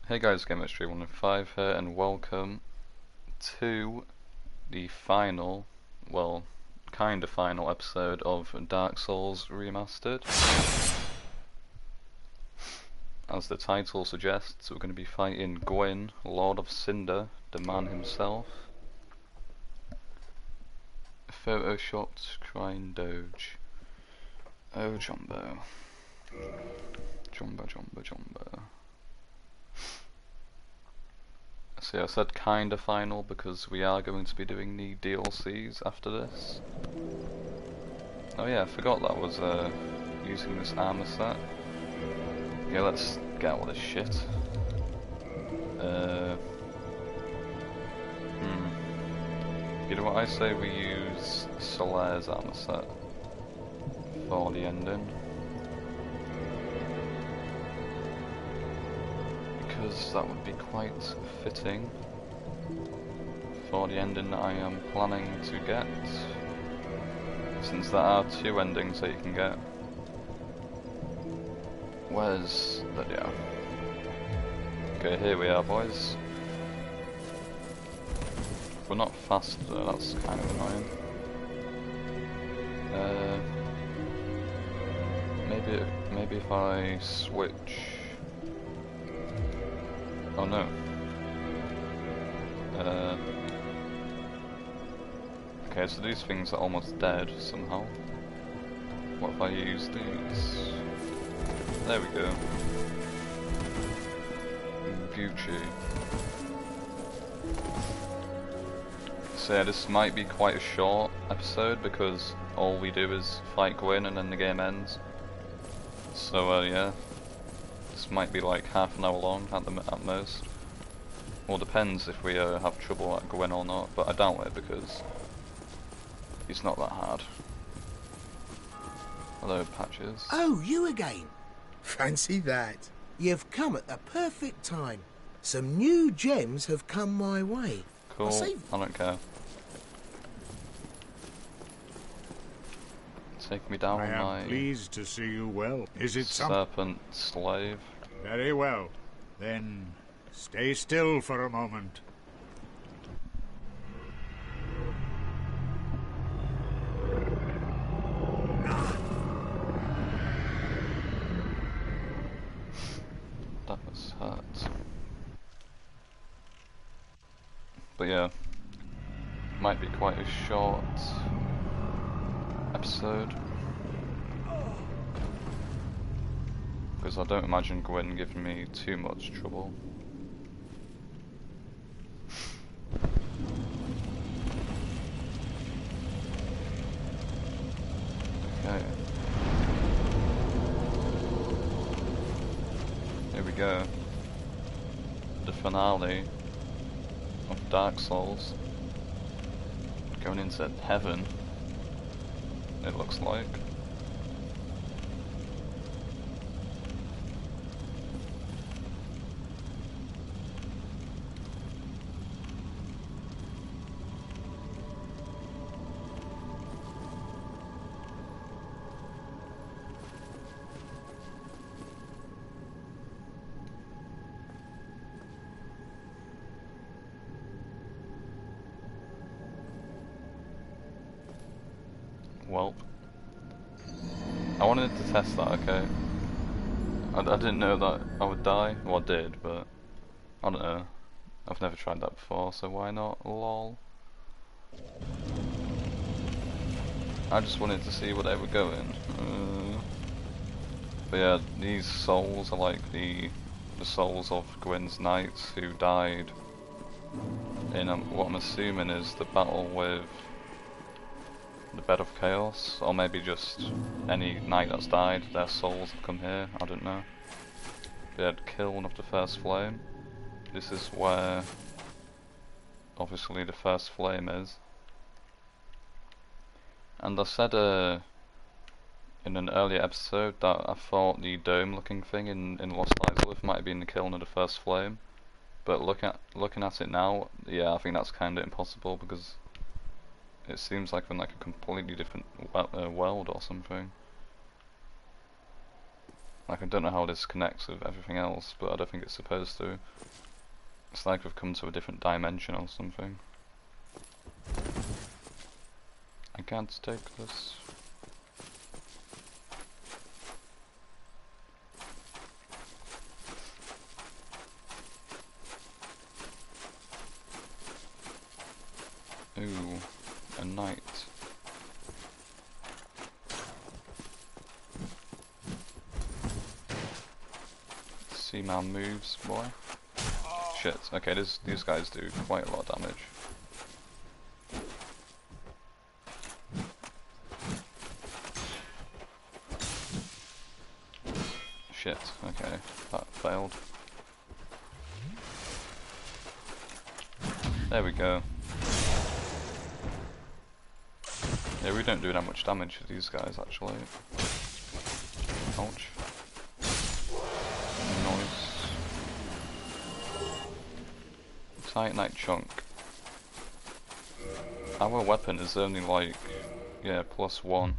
Hey guys, GameXtreme105 here, and welcome to the final, well, kinda final episode of Dark Souls Remastered. As the title suggests, we're going to be fighting Gwyn, Lord of Cinder, the man himself. Photoshopped crying doge. Oh, Jumbo. Jumbo. So yeah, I said kinda final because we are going to be doing the DLCs after this. Oh yeah, I forgot that was using this armor set. Yeah, let's get all this shit. You know what, I say we use Solaire's armor set for the ending. Because that would be quite fitting for the ending that I am planning to get, since there are two endings that you can get. Where's the Okay, here we are, boys. We're not fast though, that's kind of annoying. Maybe if I switch. Oh no. Okay, so these things are almost dead somehow. What if I use these? There we go. Gucci. So yeah, this might be quite a short episode because all we do is fight Gwyn and then the game ends. So yeah. This might be like half an hour long at most. Well, depends if we have trouble at Gwyn or not, but I doubt it because he's not that hard. Hello, Patches. Oh, you again? Fancy that. You've come at the perfect time. Some new gems have come my way. Cool, I don't care. Take me down with my... I am pleased to see you well. Is it serpent slave? Very well. Then stay still for a moment. That was hurt. But yeah, might be quite a short episode. Because I don't imagine Gwyn giving me too much trouble. Okay. Here we go. The finale of Dark Souls. Going into heaven, it looks like. Well, I wanted to test that, okay? I didn't know that I would die. Well, I did, but I don't know. I've never tried that before, so why not? Lol. I just wanted to see where they were going. But yeah, these souls are like the souls of Gwyn's knights who died in what I'm assuming is the battle with the Bed of Chaos, or maybe just any knight that's died, their souls have come here, I don't know. They had Kiln of the First Flame. This is where obviously the First Flame is. And I said in an earlier episode that I thought the dome looking thing in Lost Isleworth might have been the Kiln of the First Flame. But looking at it now, yeah, I think that's kinda impossible because it seems like we're in like a completely different world or something. Like, I don't know how this connects with everything else, but I don't think it's supposed to. It's like we've come to a different dimension or something. I can't take this. Ooh, a knight. See my moves, boy. Shit, okay, these guys do quite a lot of damage. Shit, okay, that failed. There we go. Yeah, we don't do that much damage to these guys actually. Ouch. Noise. Titanite chunk. Our weapon is only like, yeah, +1.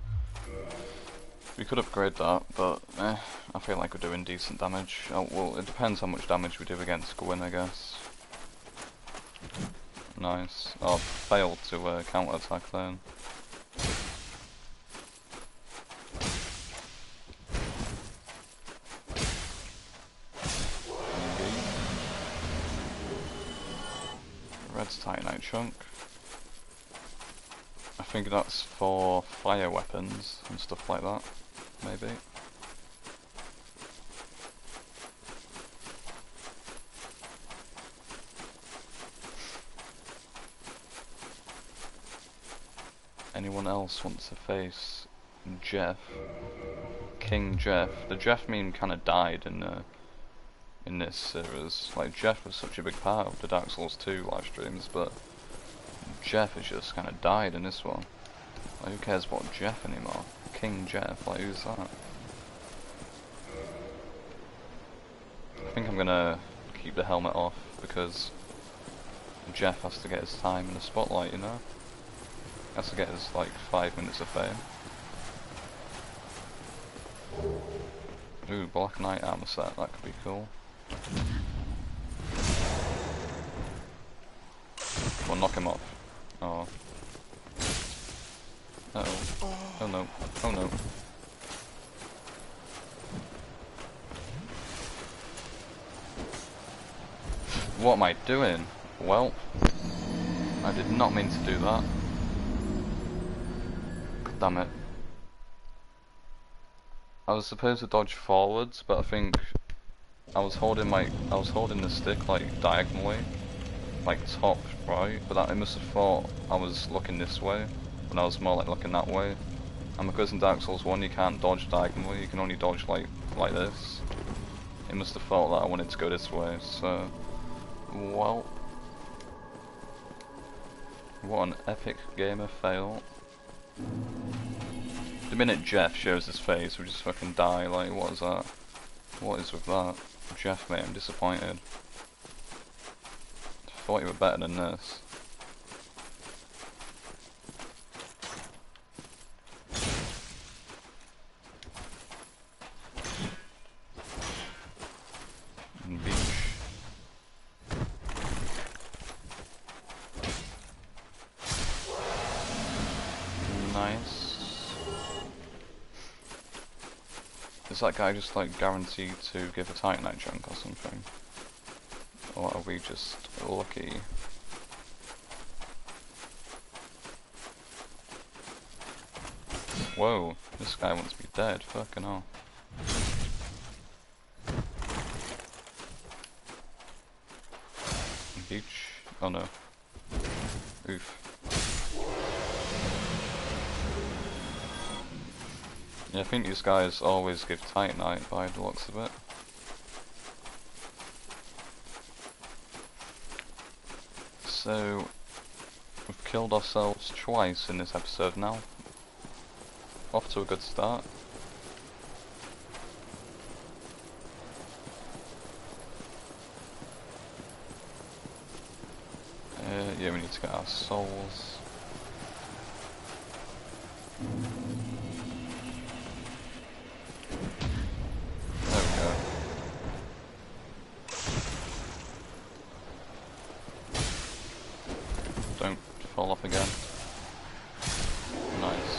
We could upgrade that, but I feel like we're doing decent damage. Oh, well, it depends how much damage we do against Gwyn, I guess. Nice. Oh, failed to counter attack then. Red's Titanite chunk. I think that's for fire weapons and stuff like that, maybe. Anyone else wants to face Jeff? King Jeff. The Jeff meme kind of died in this series. Like, Jeff was such a big part of the Dark Souls 2 live streams, but Jeff has just kind of died in this one. Like, who cares about Jeff anymore? King Jeff, like, who's that? I think I'm gonna keep the helmet off because Jeff has to get his time in the spotlight, you know? Has to get his, like, 5 minutes of fame. Ooh, Black Knight armor set, that could be cool. Well, knock him off. Oh. Uh-oh. Oh no. Oh no. What am I doing? Well, I did not mean to do that. Damn it. I was supposed to dodge forwards, but I think I was holding the stick like diagonally, like top right, but it must have thought I was looking this way when I was more like looking that way. And because in Dark Souls 1 you can't dodge diagonally, you can only dodge like this. It must have thought that I wanted to go this way, so well, what an epic gamer fail. The minute Jeff shows his face, we just fucking die. Like, what is that? What is with that? Jeff, mate, I'm disappointed. Thought you were better than this. Beach. Nice. Is that guy just like guaranteed to give a Titanite chunk or something? Or are we just lucky? Whoa, this guy wants to be dead, fucking hell. Beach? Oh no. Oof. Yeah, I think these guys always give Titanite by the looks of it. So, we've killed ourselves twice in this episode now. Off to a good start. Yeah, we need to get our souls. don't fall off again. Nice.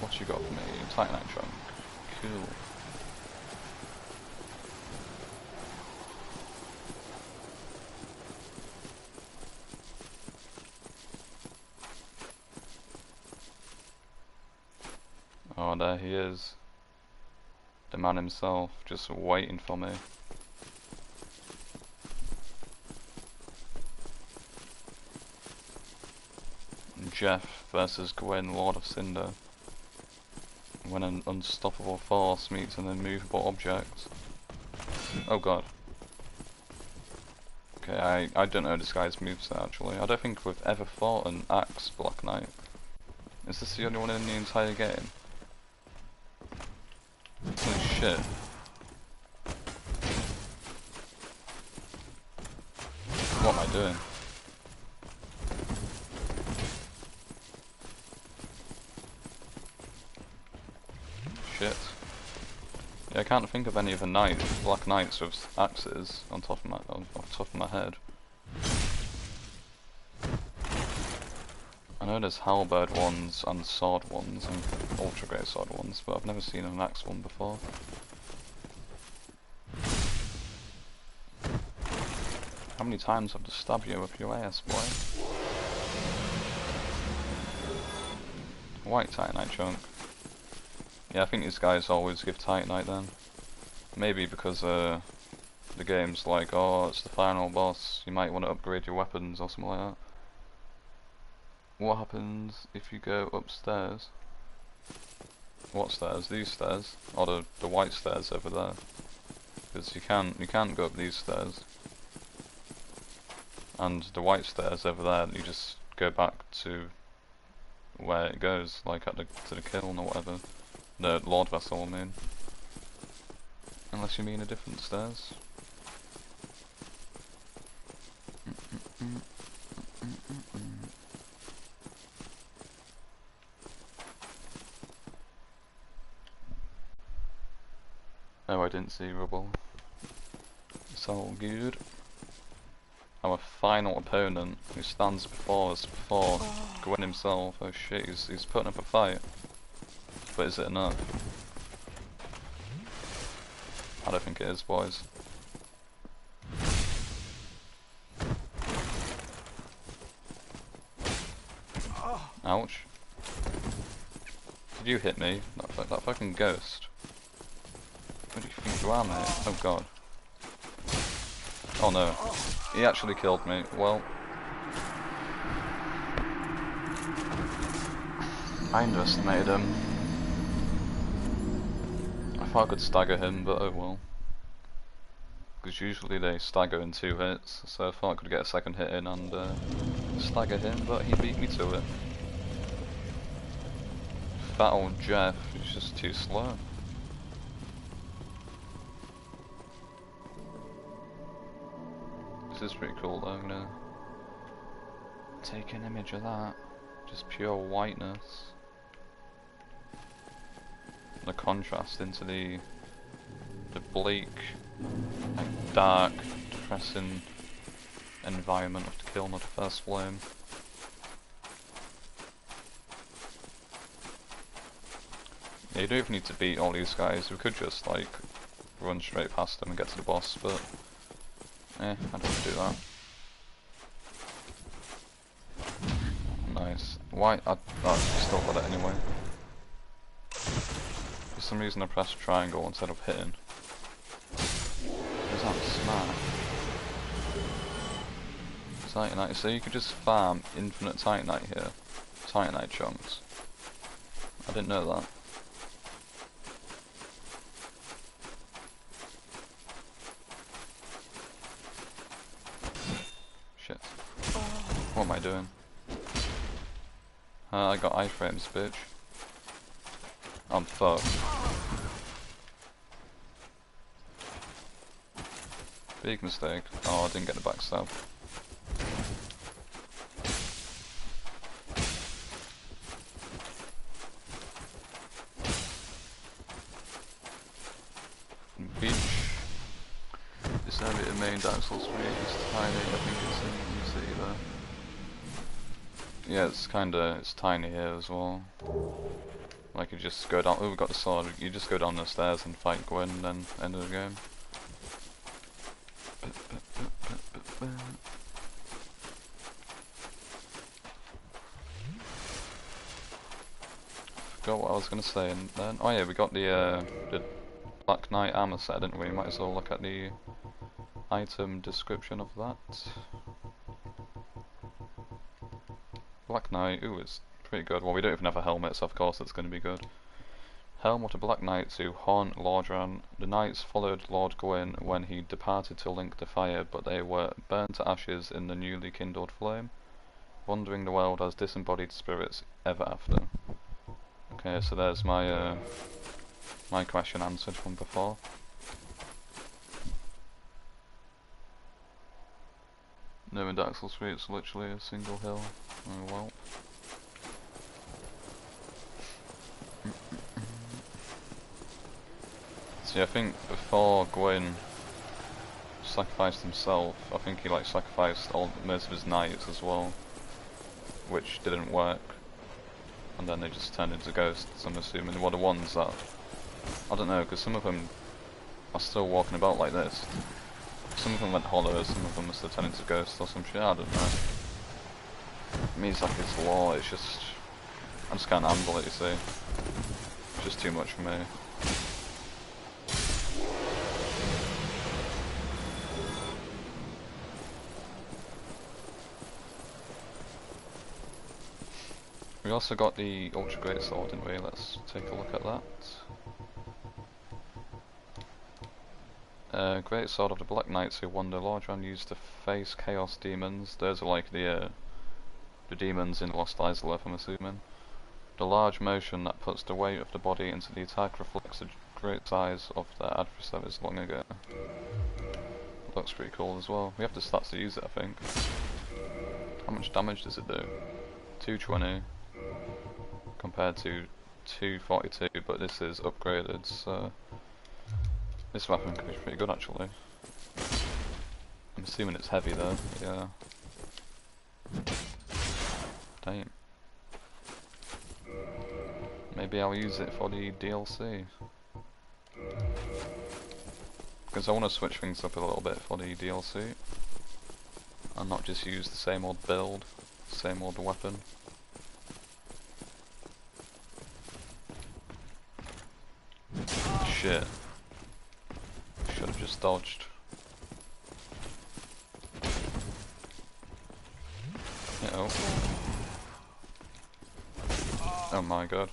What you got for me? Titanite trunk. Cool. Oh, there he is. The man himself, just waiting for me. Jeff versus Gwyn, Lord of Cinder. When an unstoppable force meets an immovable object. Oh god. Okay, I don't know this guy's moveset actually. I don't think we've ever fought an Axe Black Knight. Is this the only one in the entire game? Holy shit. What am I doing? Shit. Yeah, I can't think of any of the knights, black knights with axes on top of off the top of my head. I know there's halberd ones and sword ones and ultra great sword ones, but I've never seen an axe one before. How many times have to stab you with your AS, boy? White Titanite chunk. Yeah, I think these guys always give Titanite then. Maybe because the game's like, oh, it's the final boss, you might want to upgrade your weapons or something like that. What happens if you go upstairs? What stairs? These stairs? Or the white stairs over there? Because you can't go up these stairs. And the white stairs over there, you just go back to where it goes, like to the kiln or whatever. The Lord Vessel, I mean. Unless you mean a different stairs. Oh, I didn't see rubble. It's all good. Our final opponent, who stands before us, before Gwyn himself. Oh shit, he's putting up a fight. But is it enough? I don't think it is, boys. Ouch. Did you hit me? That fucking ghost. Where do you think you are, mate? Oh god. Oh no. He actually killed me. Well. I underestimated him. I thought I could stagger him, but oh well. Because usually they stagger in 2 hits, so I thought I could get a second hit in and stagger him, but he beat me to it. Fat old Jeff is just too slow. This is pretty cool though, I'm gonna take an image of that. Just pure whiteness. The contrast into the bleak, like dark, depressing environment of the kiln of the first flame. Yeah, you don't even need to beat all these guys. We could just like run straight past them and get to the boss, but I don't do that. Nice. Why? I still got it anyway. For some reason I pressed triangle instead of hitting. Is that smart? Titanite. So you could just farm infinite Titanite here. Titanite chunks. I didn't know that. Shit. What am I doing? I got iframes, bitch. I'm fucked. Big mistake. Oh, I didn't get the backstab. Bitch. This this area in main Dark Souls 3 is tiny. I think it's in New City there. Yeah, it's tiny here as well. Like you just go down. Oh, we got the sword. You just go down the stairs and fight Gwyn, and then end of the game. Forgot what I was gonna say, and then oh yeah, we got the Black Knight armor set, didn't we? Might as well look at the item description of that. Black Knight, ooh, it's pretty good. Well, we don't even have a helmet, so of course it's going to be good. Helm of the Black Knights who haunt Lordran. The knights followed Lord Gwyn when he departed to link the fire, but they were burned to ashes in the newly kindled flame, wandering the world as disembodied spirits ever after. Okay, so there's my my question answered from before. No, in Dark Souls 3 it's literally a single hill. Oh well. See, I think before Gwyn sacrificed himself, I think he like sacrificed most of his knights as well, which didn't work. And then they just turned into ghosts, I'm assuming. Well, the ones that, I don't know, because some of them are still walking about like this. Some of them went hollow, some of them must have turned into ghosts or some shit, I don't know. It means like it's law, it's just, I just can't handle it, you see. It's just too much for me. We also got the Ultra Great Sword, didn't we? Let's take a look at that. Great Sword of the Black Knights who wander Lordran used to face Chaos Demons. Those are like the demons in Lost Isla, I'm assuming. The large motion that puts the weight of the body into the attack reflects the great size of their adversaries long ago. Looks pretty cool as well. We have the stats to use it, I think. How much damage does it do? 220 compared to 242, but this is upgraded, so this weapon could be pretty good actually. I'm assuming it's heavy though, yeah. Damn. Maybe I'll use it for the DLC. Because I want to switch things up a little bit for the DLC. And not just use the same old build, same old weapon. Shit. Should have just dodged. Uh-oh. Oh my god.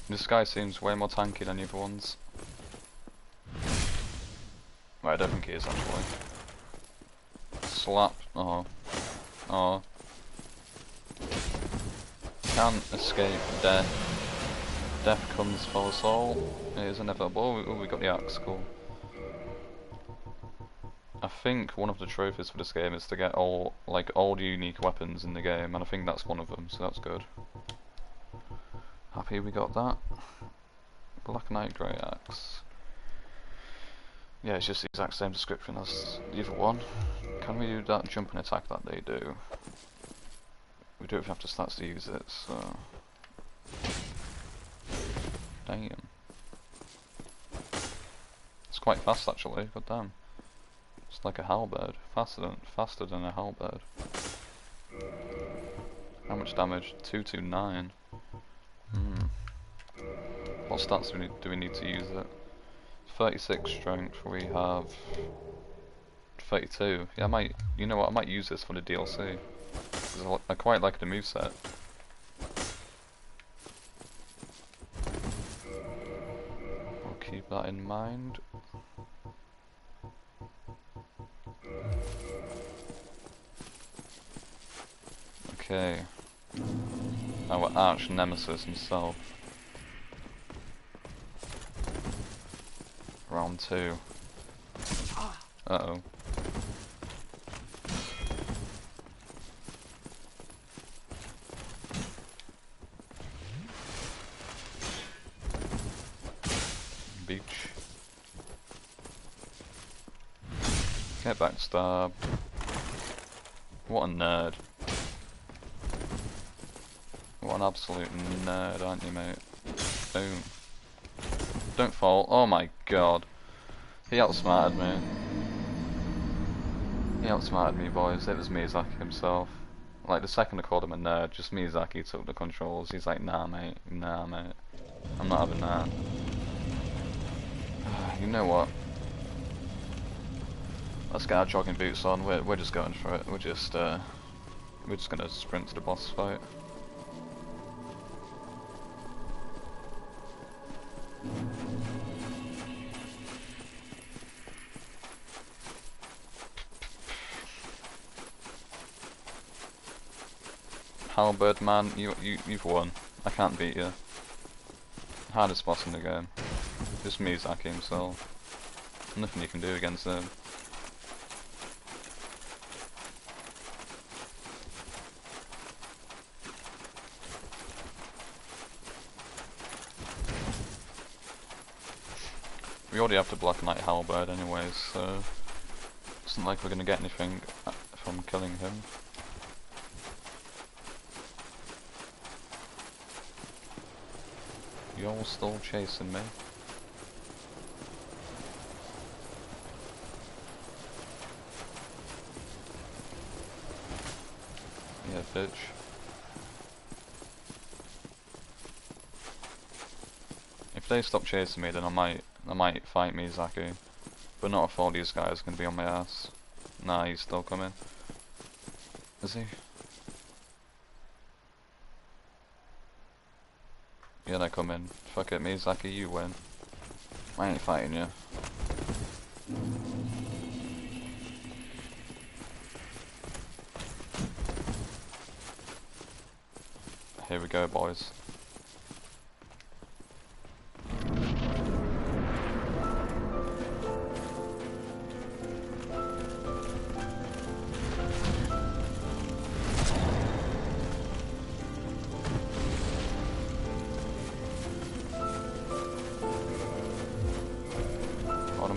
This guy seems way more tanky than the other ones. Right, I don't think he is actually. Slap. Oh. Oh. Can't escape death. Death comes for us all. It is inevitable. Oh, we got the axe, cool. I think one of the trophies for this game is to get all the unique weapons in the game, and I think that's one of them, so that's good. Happy we got that. Black Knight Grey Axe. Yeah, it's just the exact same description as the other one. Can we do that jump and attack that they do? We don't even have to stats to use it, so... Damn. It's quite fast actually, god damn. It's like a halberd. Faster than a halberd. How much damage? 229. What stats do we need to use it? 36 strength, we have 32. Yeah, you know what, I might use this for the DLC. Because I quite like the moveset. I'll keep that in mind. Okay. Our arch nemesis himself. Round 2. Uh-oh. Beach. Get backstabbed. What a nerd. What an absolute nerd, aren't you, mate? Boom. Don't fall. Oh my god. He outsmarted me. He outsmarted me, boys. It was Miyazaki himself. Like, the second I called him a nerd, just Miyazaki took the controls. He's like, nah, mate. Nah, mate. I'm not having that. You know what? Let's get our jogging boots on. We're just going for it. We're just gonna sprint to the boss fight. Halberd, man, you've won. I can't beat you. Hardest boss in the game. Just Miyazaki himself. Nothing you can do against him. We already have to Black Knight Halberd anyways, so it's not like we're gonna get anything from killing him. You're still chasing me. Yeah, bitch. If they stop chasing me, then I might fight Miyazaki, but not if all these guys are gonna be on my ass. Nah, he's still coming. Is he? Yeah, they're coming. Fuck it, Miyazaki, you win. I ain't fighting you. Here we go, boys.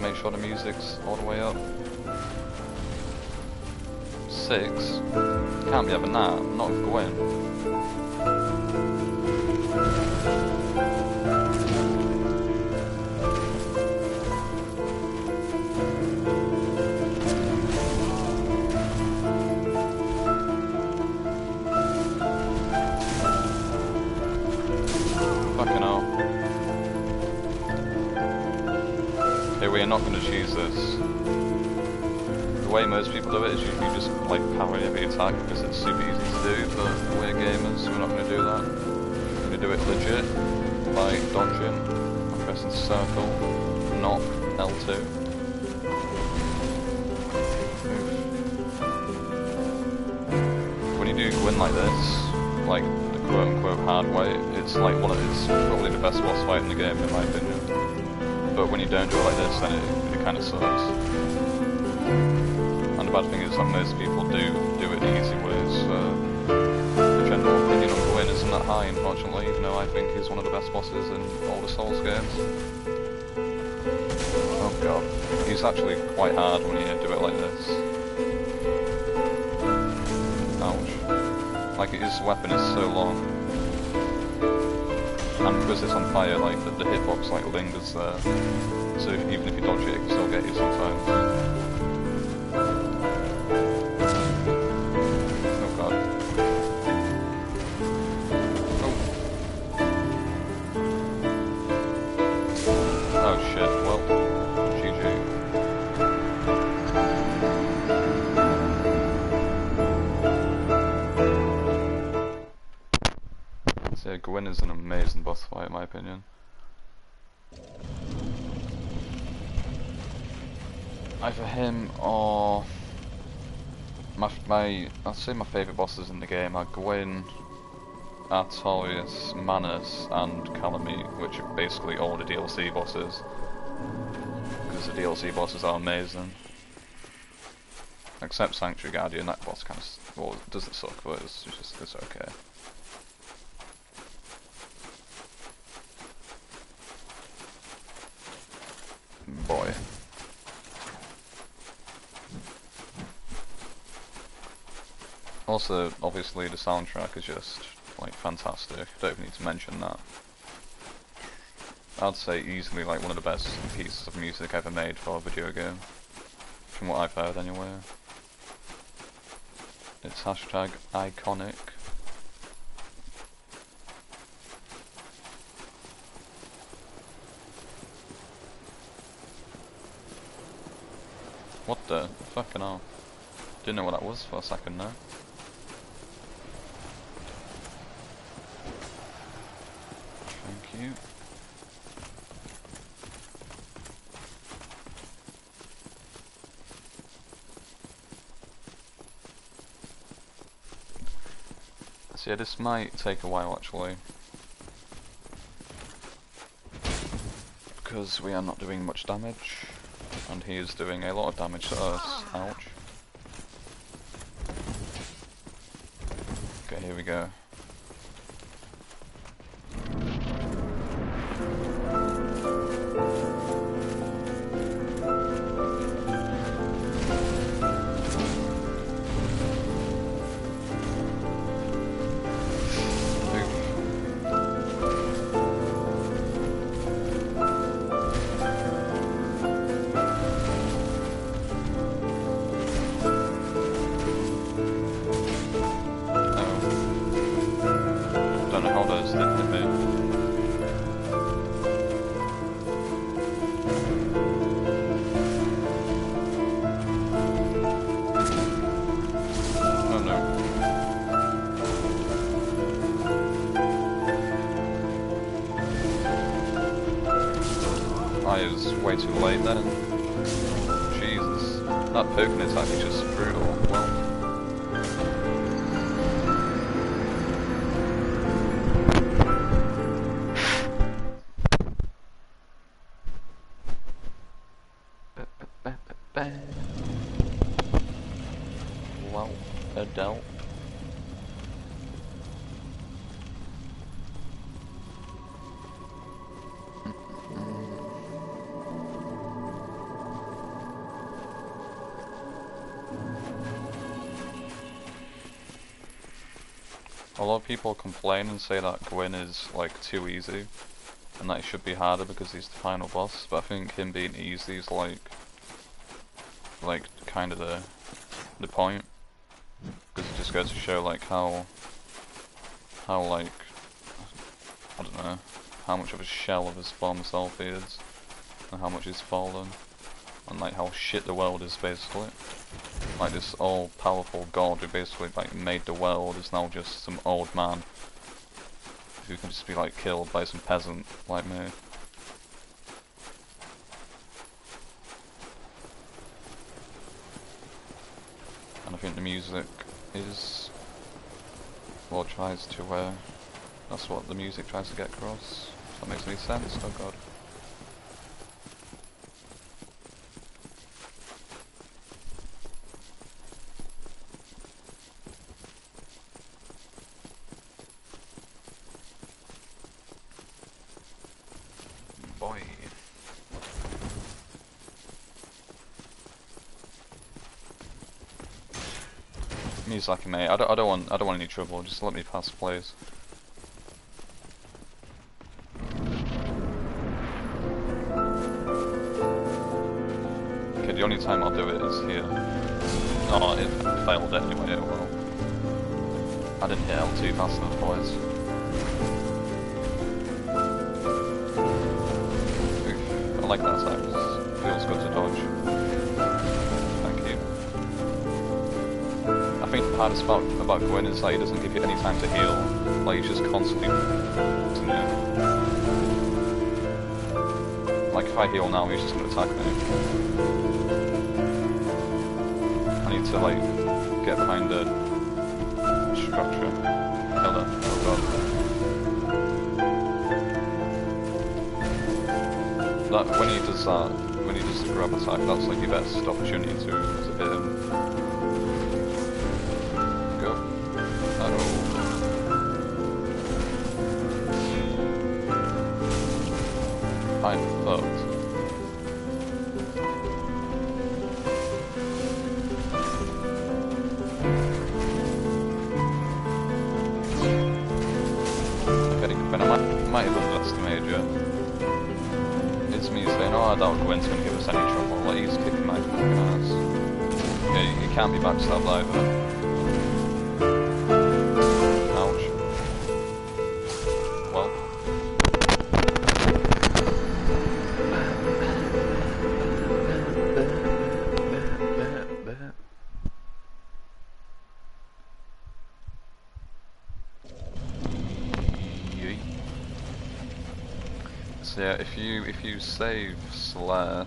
Make sure the music's all the way up. 6? Can't be having that, not with Gwyn. Fucking hell. We are not going to choose this. The way most people do it is you just like power every attack because it's super easy to do, but we're gamers, we're not going to do that. We're going to do it legit by dodging, pressing circle, knock, L2. When you do Gwyn like this, like the quote unquote hard way, it's like it's probably the best boss fight in the game in my opinion. But when you don't do it like this, then it kind of sucks. And the bad thing is that most people do it the easy way, so the general opinion on Gwyn isn't that high, unfortunately, even though I think he's one of the best bosses in all the Souls games. Oh god. He's actually quite hard when you do it like this. Ouch. Like, his weapon is so long. And because it's on fire, like, the hitbox, like, lingers there. So even if you dodge it, it can still get you sometimes. Oh god. Oh. Oh shit, well, GG. So yeah, Gwyn is an amazing boss fight in my opinion. Either him or I'd say my favourite bosses in the game are Gwyn, Artorias, Manus and Calamite, which are basically all the DLC bosses. Because the DLC bosses are amazing. Except Sanctuary Guardian, that boss kind of, well, it doesn't suck, but it's okay. Boy. Also, obviously, the soundtrack is just, like, fantastic. Don't even need to mention that. I'd say easily, like, one of the best pieces of music ever made for a video game. From what I've heard, anyway. It's hashtag iconic. What the fucking hell? Didn't know what that was for a second there. Thank you. So yeah, this might take a while actually. Because we are not doing much damage. And he is doing a lot of damage to us. Ouch. Okay, here we go. Way too late then. Jesus. That poking is actually just brutal. Well. Well, Adele. A lot of people complain and say that Gwyn is like too easy and that it should be harder because he's the final boss, but I think him being easy is like kind of the point, because it just goes to show like how like, I don't know, how much of a shell of his former self he is and how much he's fallen and like how shit the world is basically. Like this all-powerful god who basically like made the world is now just some old man who can just be like killed by some peasant like me. And I think the music is what tries to that's what the music tries to get across. If that makes any sense? Oh god. Miyazaki, mate, I don't want any trouble. Just let me pass, please. Okay, the only time I'll do it is here. Oh, it failed anyway. Well, I didn't hit L2 fast enough, boys. Oof, I like that attack. Feels good to dodge. I think the hardest part about Gwyn is that he doesn't give you any time to heal. Like he's just constantly like if I heal now, he's just gonna attack me. I need to like get behind the structure. Kill it. Oh god. That when he does the grab attack, that's like your best opportunity to hit him. kind of fucked. Okay, but I might have underestimated you. It's me saying, oh, I doubt Gwyn's gonna give us any trouble. Like, he's kicking my fucking ass. Yeah, you can't be backstabbed either. Ouch. Well. So yeah, if you save Slayer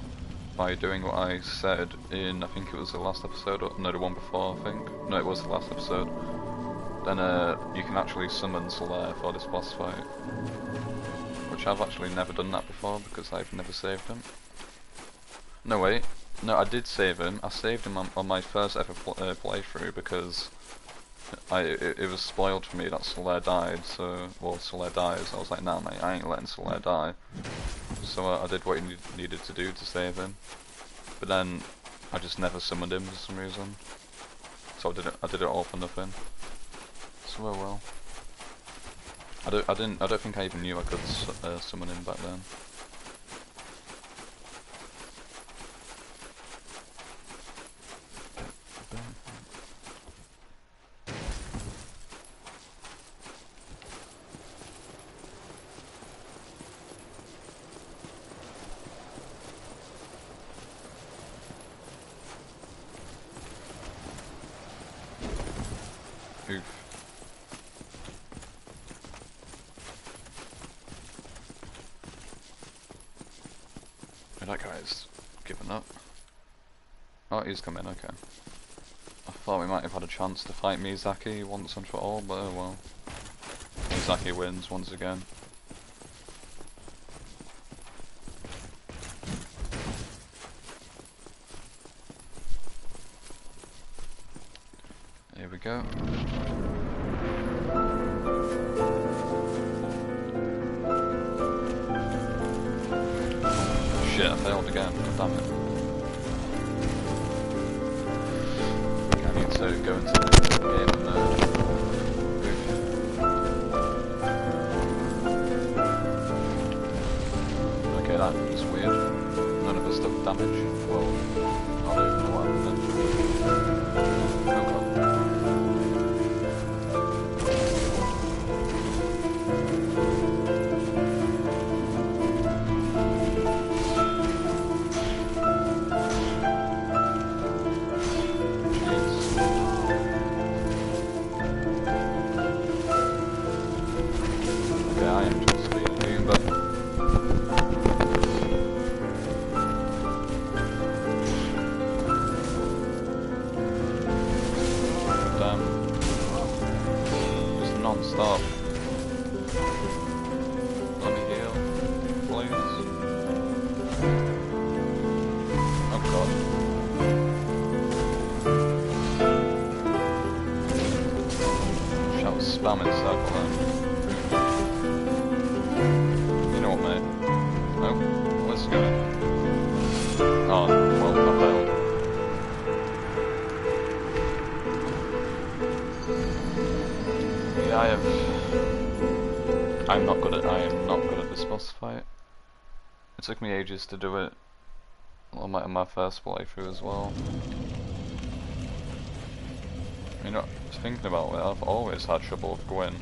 by doing what I said in, I think it was the last episode, or no, the one before, I think. No, it was the last episode. Then you can actually summon Slayer for this boss fight. Which I've actually never done that before because I've never saved him. No wait, no, I did save him. I saved him on my first ever playthrough because it was spoiled for me that Slayer died, so, well, Slayer dies. I was like, nah mate, I ain't letting Slayer die. So I did what he needed to do to save him. But then, I just never summoned him for some reason. So I did it all for nothing. So oh well. I don't think I even knew I could summon him back then. Oof. That guy's given up. Oh, he's come in, okay. I thought we might have had a chance to fight Miyazaki once and for all, but oh well. Miyazaki wins once again. Here we go. Shit, I failed again. God damn it. I need to go into the game and okay, that was weird. None of us took damage. Well, I don't even know what happened then. Oh god. Non-stop. Let me heal, please. Oh god. Shall spam in circle then. You know what, mate? Oh, where's it going? Oh, well, I failed. I am not good at this boss fight. It took me ages to do it on my first playthrough as well. You know, thinking about it, I've always had trouble with Gwyn.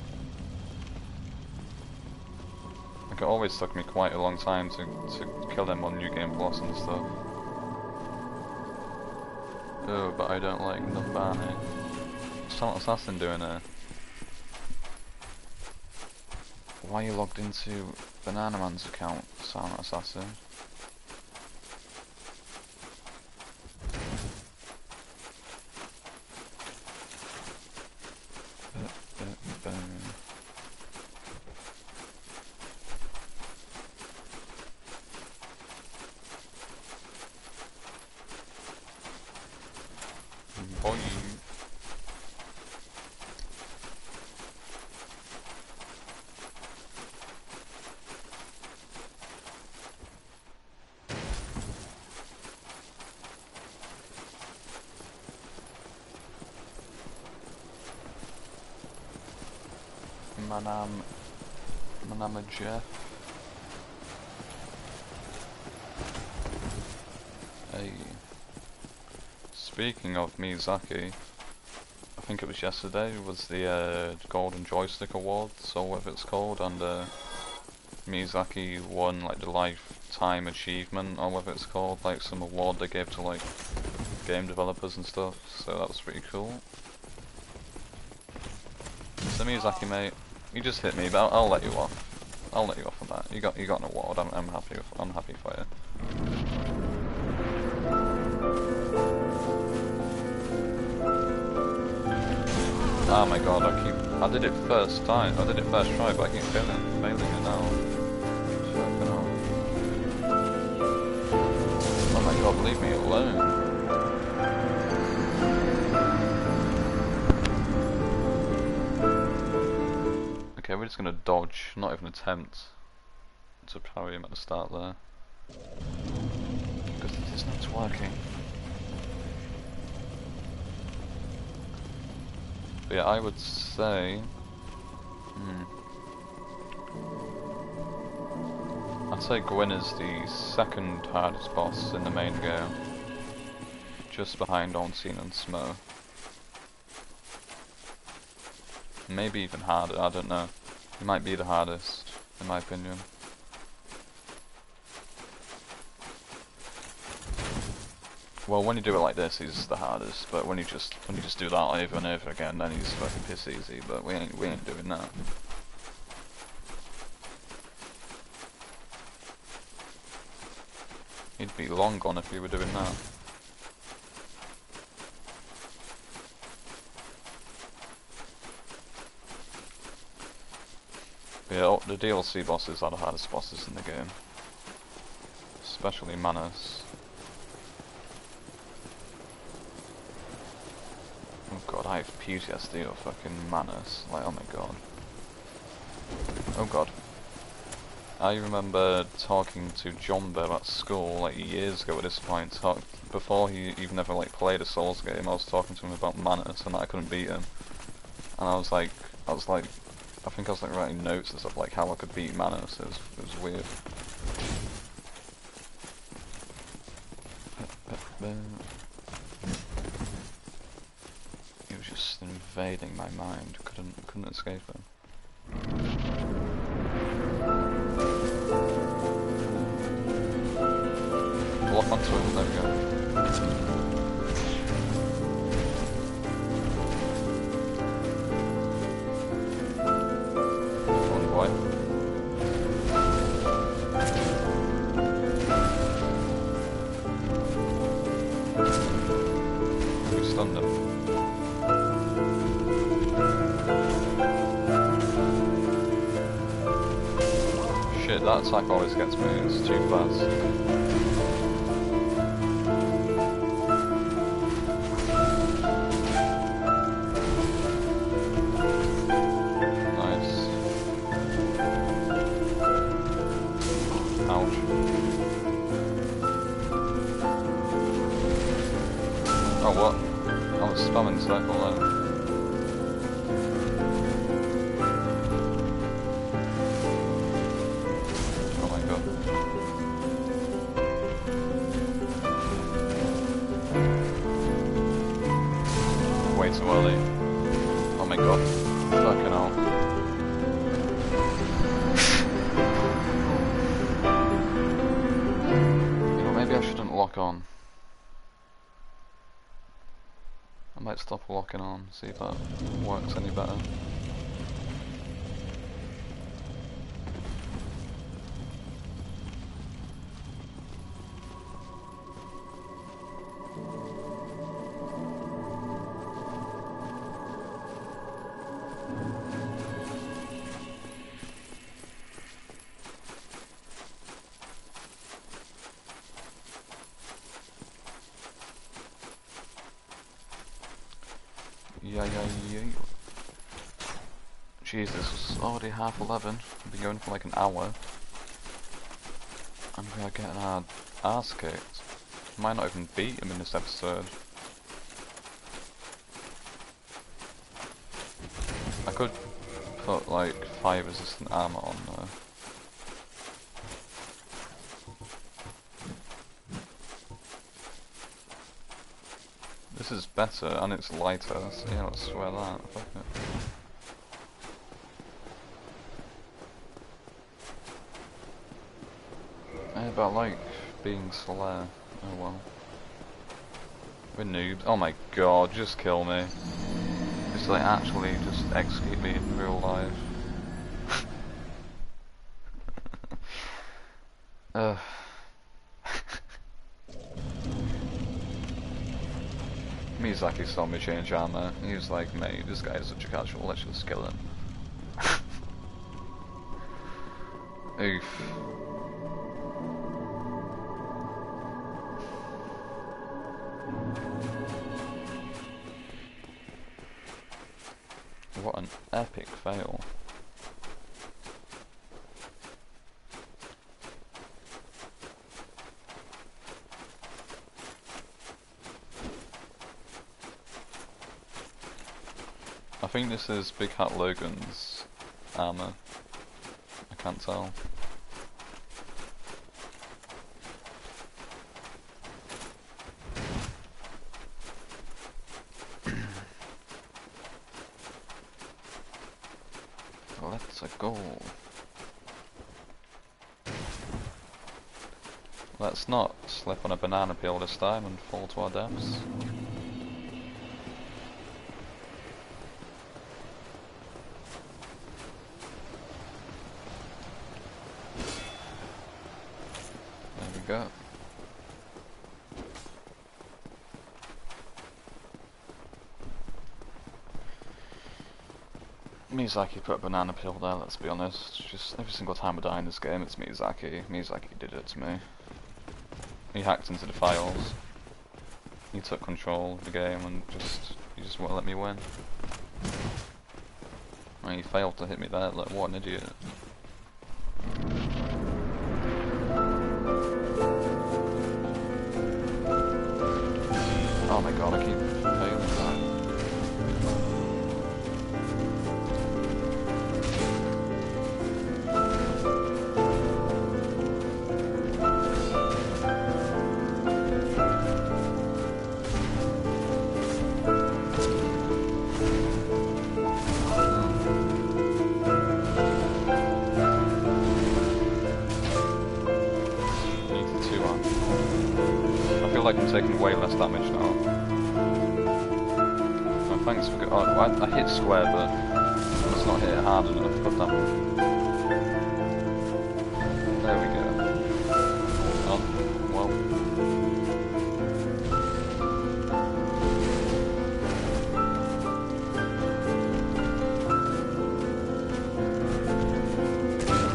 Like, it always took me quite a long time to kill him on New Game Plus and stuff. Oh, but I don't like the banner. What's that assassin doing here? Why are you logged into Banana Man's account, Silent Assassin? Boing. Manama Jeff. Hey. Speaking of Miyazaki, I think it was yesterday, was the Golden Joystick Awards, or whatever it's called, and Miyazaki won like the Lifetime Achievement, or whatever it's called, like some award they gave to like game developers and stuff, so that was pretty cool. So Miyazaki, mate, you just hit me, but I'll let you off. I'll let you off on that. You got an award. I'm happy. I'm happy for you. Oh my god! I did it first try, but I keep failing it now. Fucking hell. Oh my god! Leave me alone. Okay, we're just gonna dodge, not even attempt to parry him at the start there. Because it is not working. But yeah, I would say... I'd say Gwyn is the second hardest boss in the main game. Just behind Ornstein and Smo. Maybe even harder, I don't know. He might be the hardest, in my opinion. Well, when you do it like this, he's the hardest. But when you just do that over and over again, then he's fucking piss easy. But we ain't doing that. He'd be long gone if we were doing that. Yeah, the DLC bosses are the hardest bosses in the game. Especially Manus. Oh god, I have PTSD of fucking Manus. Like, oh my god. Oh god. I remember talking to Jumbo at school like years ago at this point. Before he even ever like played a Souls game, I was talking to him about Manus and that I couldn't beat him. And I was like, I think I was like writing notes and stuff like how I could beat Manus. It was weird. He was just invading my mind. Couldn't escape him. Lock onto him. There we go. Stunned him. Shit, that attack always gets me, it's too fast. Nice. Ouch. Oh, what? I was spamming circle then. Oh my god. Way too early. Oh my god. Fucking hell. You know, maybe I shouldn't lock on. I might stop locking on, see if that works any better. Yeah. Jesus, it's already 11:30. We've been going for like an hour. And we are getting our ass kicked. Might not even beat him in this episode. I could put like fire resistant armor on there. This is better and it's lighter, so yeah, let's swear that. Fuck it. Yeah, but I like being Slayer. Oh well. We're noobs. Oh my god, just kill me. Just like actually just execute me in real life. Miyazaki saw me change armor. He was like, mate, this guy is such a casual, let's just kill him. Oof. What an epic fail. I think this is Big Hat Logan's armor. I can't tell. Let's go. Let's not slip on a banana peel this time and fall to our deaths. There we go. Miyazaki put a banana peel there, let's be honest. Just every single time I die in this game, it's Miyazaki. Miyazaki did it to me. He hacked into the files. He took control of the game and he just won't let me win. And he failed to hit me there, like what an idiot. Oh my god, I keep failing that. Like I'm taking way less damage now. Oh, thanks for I hit square, but it's not hit it hard enough. God damn. There we go. Oh, well.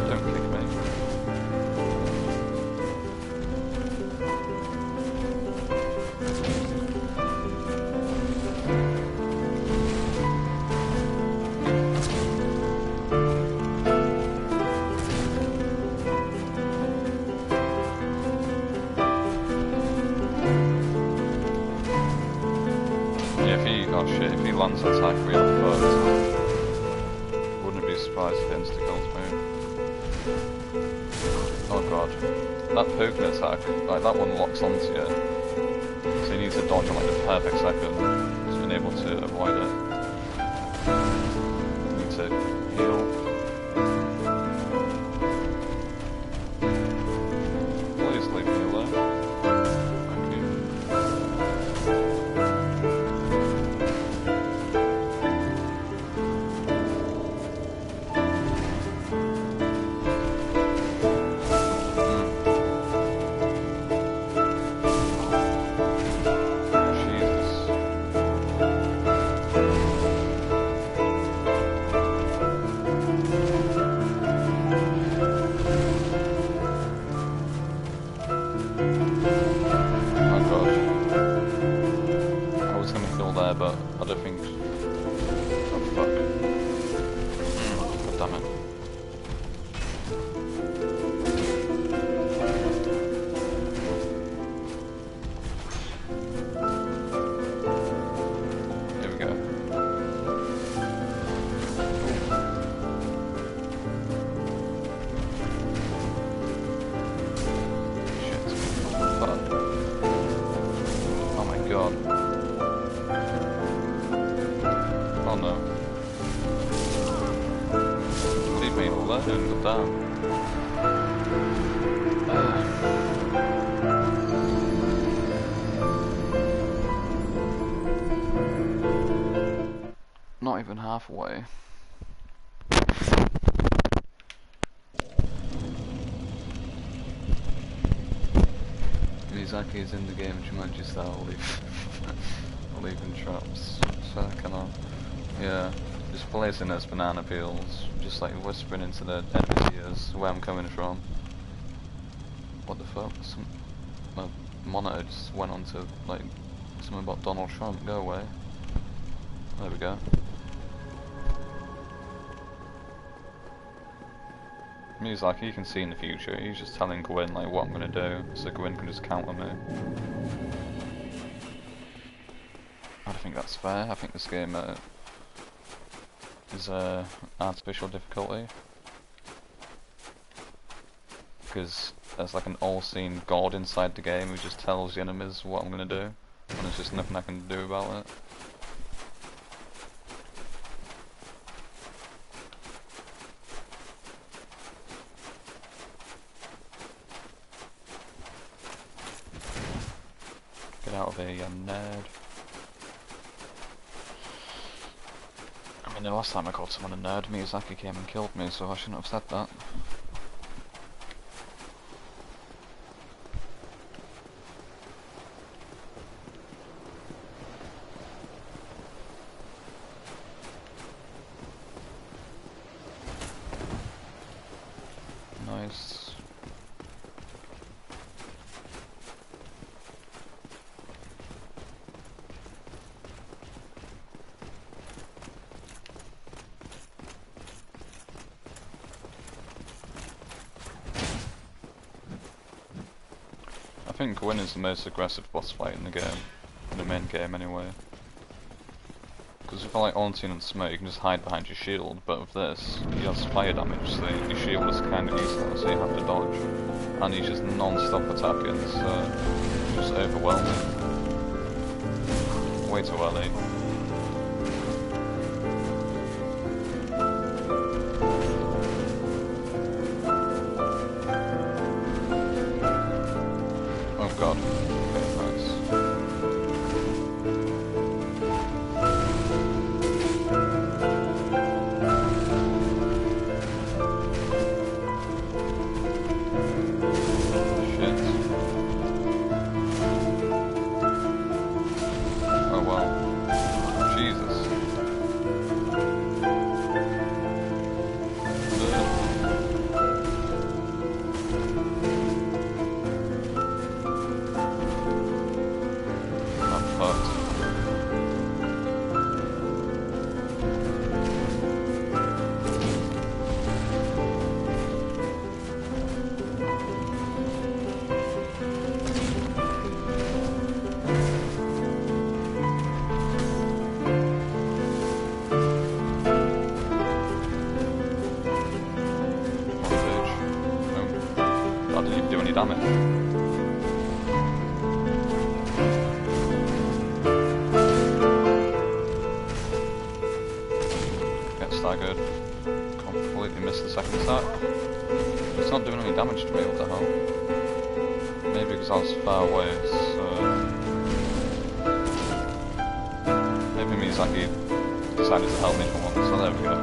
Don't kick me. Oh shit, if he lands an attack we have fucked. Wouldn't be surprised if it insta-kills me. Oh god. That poking attack, like that one locks onto you. So you need to dodge at like the perfect second to be able to avoid it. You need to heal. Please leave me alone. Thank you. But I don't think. Oh fuck. God damn it. Here we go. god. Oh no. Leave me alone, damn. Not even halfway. Miyazaki's in the game, and she might just start leaving traps. So kind of, yeah, just placing those banana peels, just like whispering into the enemy's ears where I'm coming from. What the fuck? My monitor just went on to like something about Donald Trump. Go away. There we go. Miyazaki, you can see in the future, he's just telling Gwyn like what I'm gonna do, so Gwyn can just counter me. I don't think that's fair. I think this game is artificial difficulty. Because there's like an all-seeing god inside the game who just tells the enemies what I'm gonna do, and there's just nothing I can do about it. Get out of here, you nerd. I mean, the last time I called someone a nerd, Miyazaki came and killed me, so I shouldn't have said that. Nice. I think Gwyn is the most aggressive boss fight in the game, in the main game anyway. Because if I like Ornstein and Smoke, you can just hide behind your shield, but with this, he has fire damage, so your shield is kind of useless, so you have to dodge. And he's just non-stop attacking, so it's just overwhelming. Way too early. Oh god. Okay, nice. Shit. Oh well. Jesus. I didn't even do any damage. Get staggered. Completely missed the second attack. It's not doing any damage to me, what the hell? Maybe because I was far away, so... Maybe Miyazaki decided to help me for once, so there we go.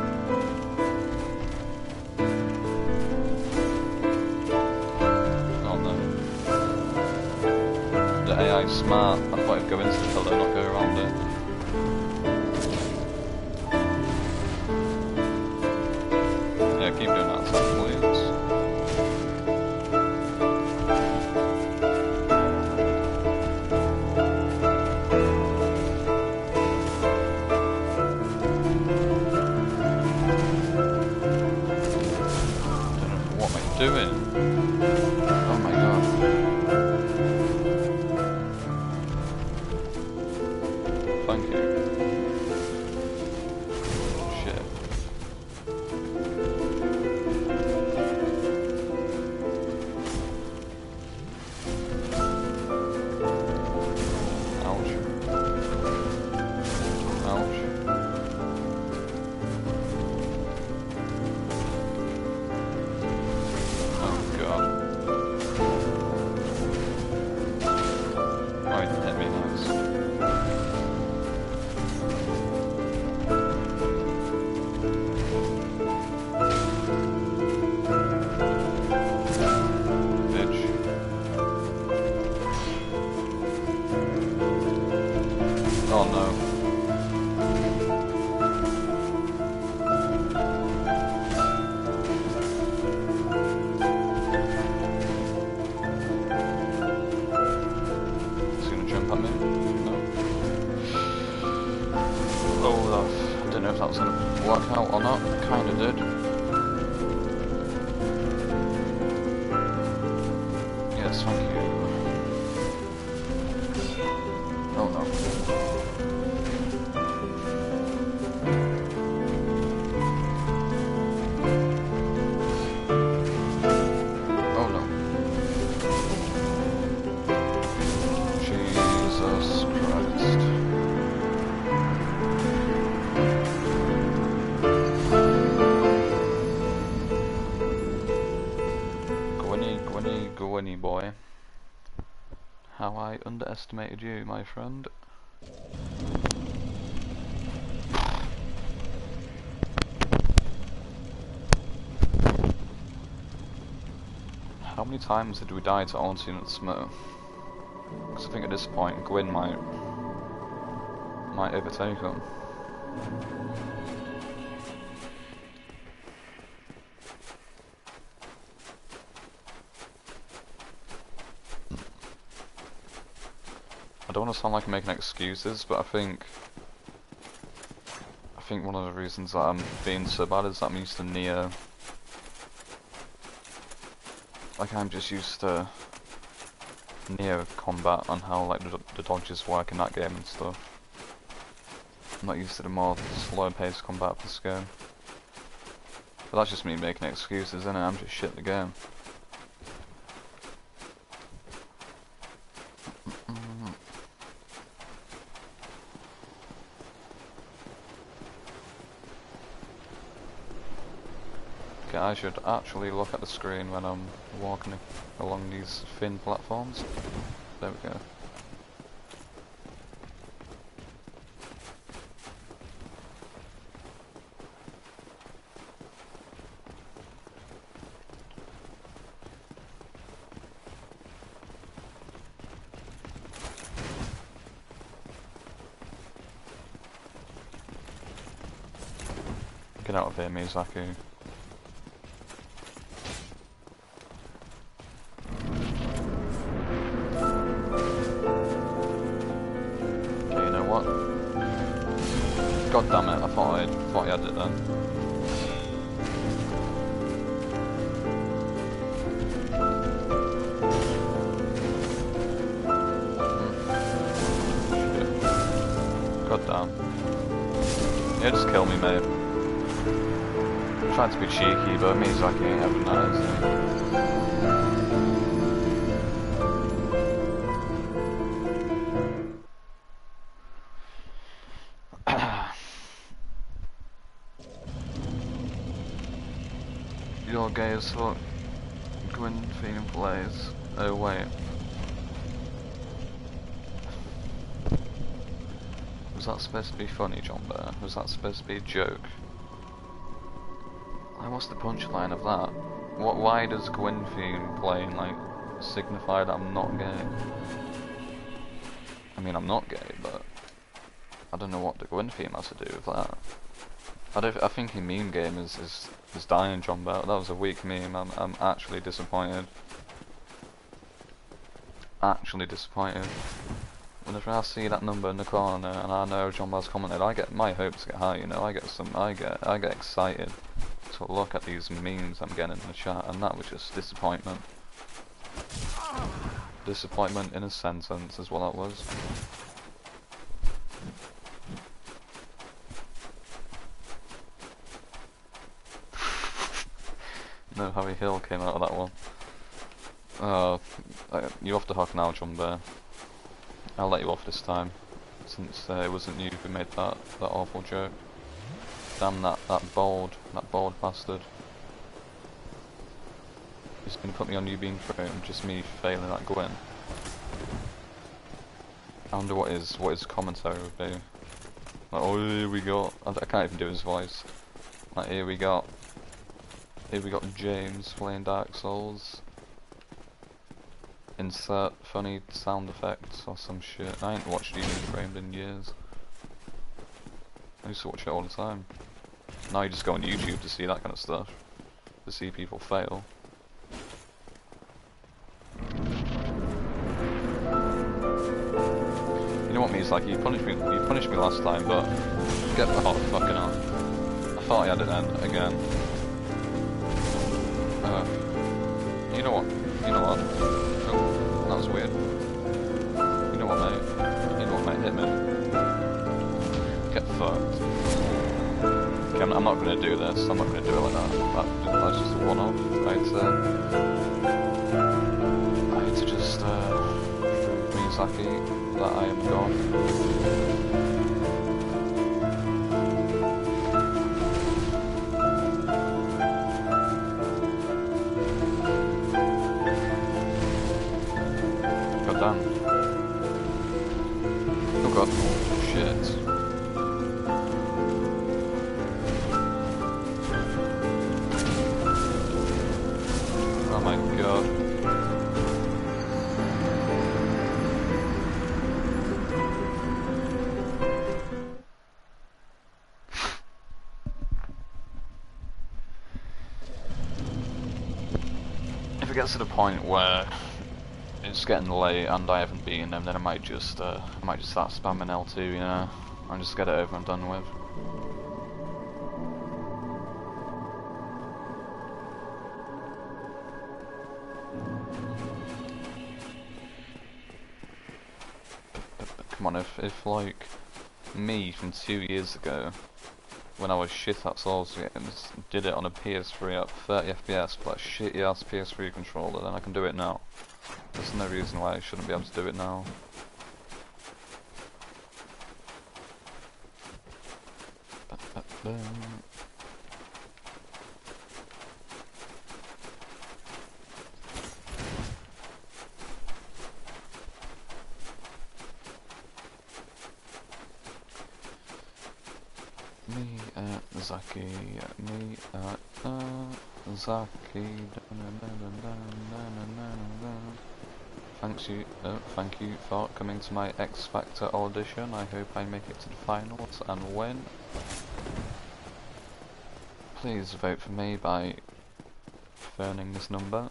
AI smart. I thought I'd go into the pillar, not go around it. Yeah, keep doing that attack, please. I don't know what am I doing? Oh my god. Thank you. Shit. Ouch. Oh no. He's gonna jump at me? No. Oh, I don't know if that's gonna work out or not. Kinda did. Yes, thank you. Oh no. Oh no. Jesus Christ. Gwynny boy. How I underestimated you, my friend. How many times did we die to Ornstein and Smith? Because I think at this point Gwyn might overtake him. I don't want to sound like I'm making excuses, but I think one of the reasons that I'm being so bad is that I'm used to Neo. Like, I'm just used to Neo combat and how like the dodges work in that game and stuff. I'm not used to the more slow paced combat of this game. But that's just me making excuses, isn't it? I'm just shit at the game. Okay, I should actually look at the screen when I'm walking along these thin platforms. There we go. Get out of here, Miyazaki. God damn it, I thought he had it then. God damn. Yeah, just kill me, mate. I'm trying to be cheeky, but Miyazaki ain't having that, is he? You're gay as fuck. Gwyn theme plays. Oh wait. Was that supposed to be funny, John Bear? Was that supposed to be a joke? Like, what's the punchline of that? Why does Gwyn theme playing like signify that I'm not gay? I mean, I'm not gay, but I don't know what the Gwyn theme has to do with that. I think the meme game is dying, John Bell. That was a weak meme. I'm actually disappointed. Actually disappointed. Whenever I see that number in the corner and I know John Bell's commented, I get my hopes get high. You know, I get excited to look at these memes I'm getting in the chat, and that was just disappointment. Disappointment in a sentence is what that was. No, Harry Hill came out of that one. You're off the hook now, John Bear. I'll let you off this time, since it wasn't you who made that awful joke. Damn that bold bastard. He's gonna put me on you being thrown, just me failing at Gwyn. I wonder what his commentary would be. Like, oh, here we got. I can't even do his voice. Like, here we got James playing Dark Souls. insert funny sound effects or some shit. I ain't watched Even Framed in years. I used to watch it all the time. Now you just go on YouTube to see that kind of stuff. To see people fail. You know what means like you punished me last time, but get the hot fucking hell. I thought I had it then again. You know what? You know what? Oh, that was weird. You know what, mate? You know what, mate? Hit me. Get fucked. Okay, I'm not gonna do this. I'm not gonna do it like that. That's just a one-off. I hate to just prove Miyazaki that I am gone. God damn. Oh god. Shit. Oh my god. If it gets to the point where it's getting late and I haven't beaten them, then I might just start spamming L2, you know, and just get it over and done with. Come on, if like me from 2 years ago, when I was shit at Souls games, did it on a PS3 at 30 FPS with a shitty ass PS3 controller, then I can do it now. There's no reason why I shouldn't be able to do it now. Zaki. Thank you for coming to my X Factor audition. I hope I make it to the finals and win. Please vote for me by phoning this number.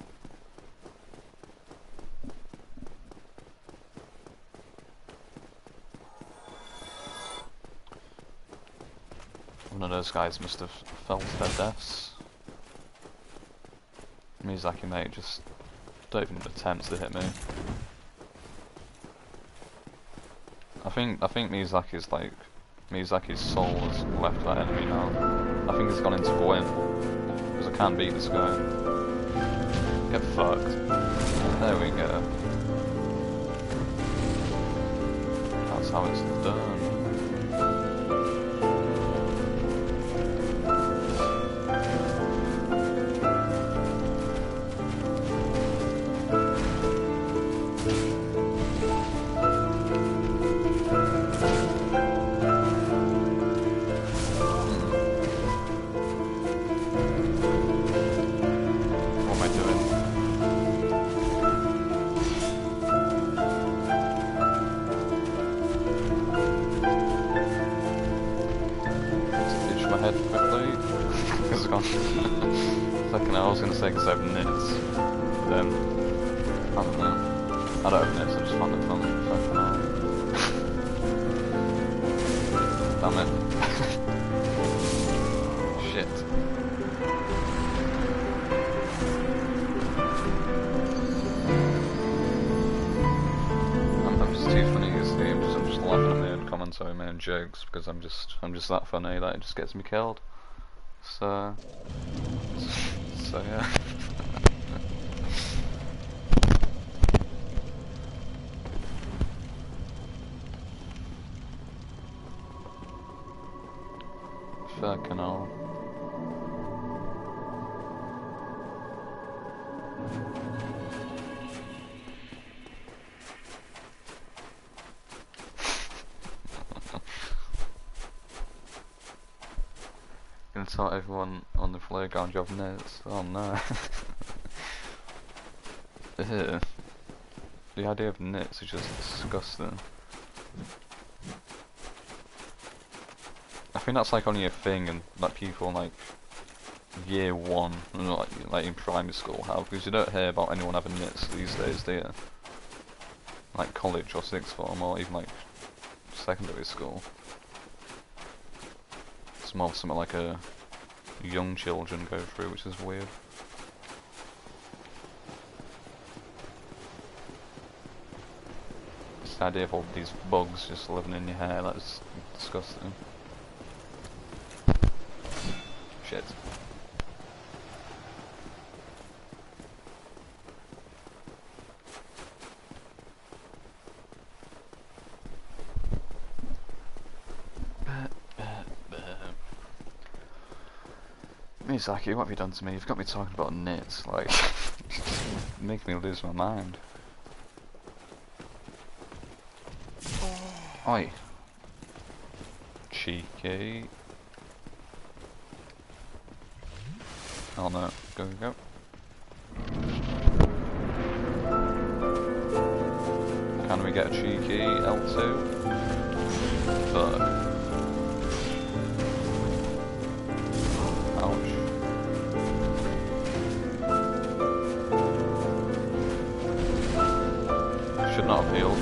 One of those guys must have fell to their deaths. Miyazaki, mate, just don't even attempt to hit me. I think Miyazaki's soul has left that enemy now. I think he's gone into Gwyn, because I can't beat this guy. Get fucked. There we go. That's how it's done. I was going to say because I have nits, but then, I don't know. I don't have nits, I just found it fun. Damn it. Shit. I'm just too funny, you see. I'm just laughing at my own commentary, my own jokes, because I'm just that funny that it just gets me killed. So yeah. Fucking hell. Gonna tell everyone on the playground you have nits. Oh no. Ew. the idea of nits is just disgusting. I think that's like only a thing and like people like year one, like in primary school have, because you don't hear about anyone having nits these days, do you? Like college or sixth form or even like secondary school. It's more something like a young children go through, which is weird. It's the idea of all these bugs just living in your hair, that's disgusting. Shit. Miyazaki, what have you done to me? You've got me talking about nits, like, make me lose my mind. Oi. Cheeky. Oh no, go, go. Can we get a cheeky L2? Fuck. Ouch. Should not have healed.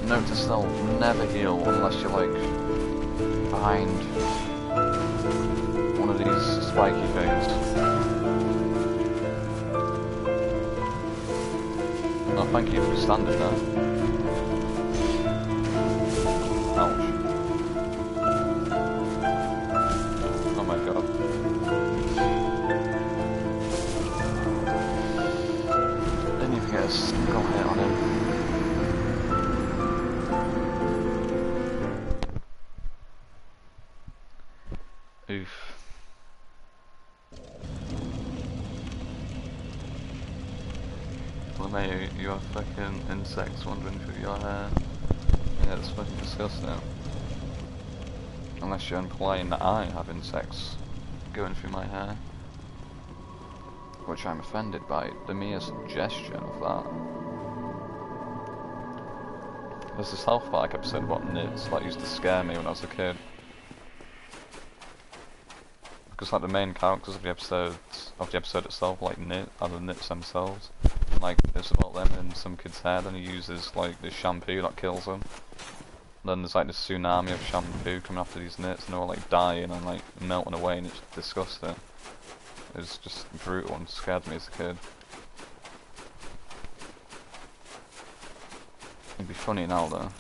Note to self, never heal unless you're like behind one of these spiky things. Oh, thank you for standing there. Ouch. Oh my god. Didn't even get a single hit on him. Oof. Well, mate, you have fucking insects wandering through your hair. Yeah, it's fucking disgusting. Unless you're implying that I have insects going through my hair. Which I'm offended by the mere suggestion of that. There's a South Park episode about nits that used to scare me when I was a kid. Because like the main characters of the episode itself, like are the nits themselves. Like it's about them in some kid's head, and he uses like this shampoo that kills them. Then there's like this tsunami of shampoo coming after these nits, and they're all like dying and like melting away, and it's disgusting. It's just brutal and scared me as a kid. It'd be funny now though.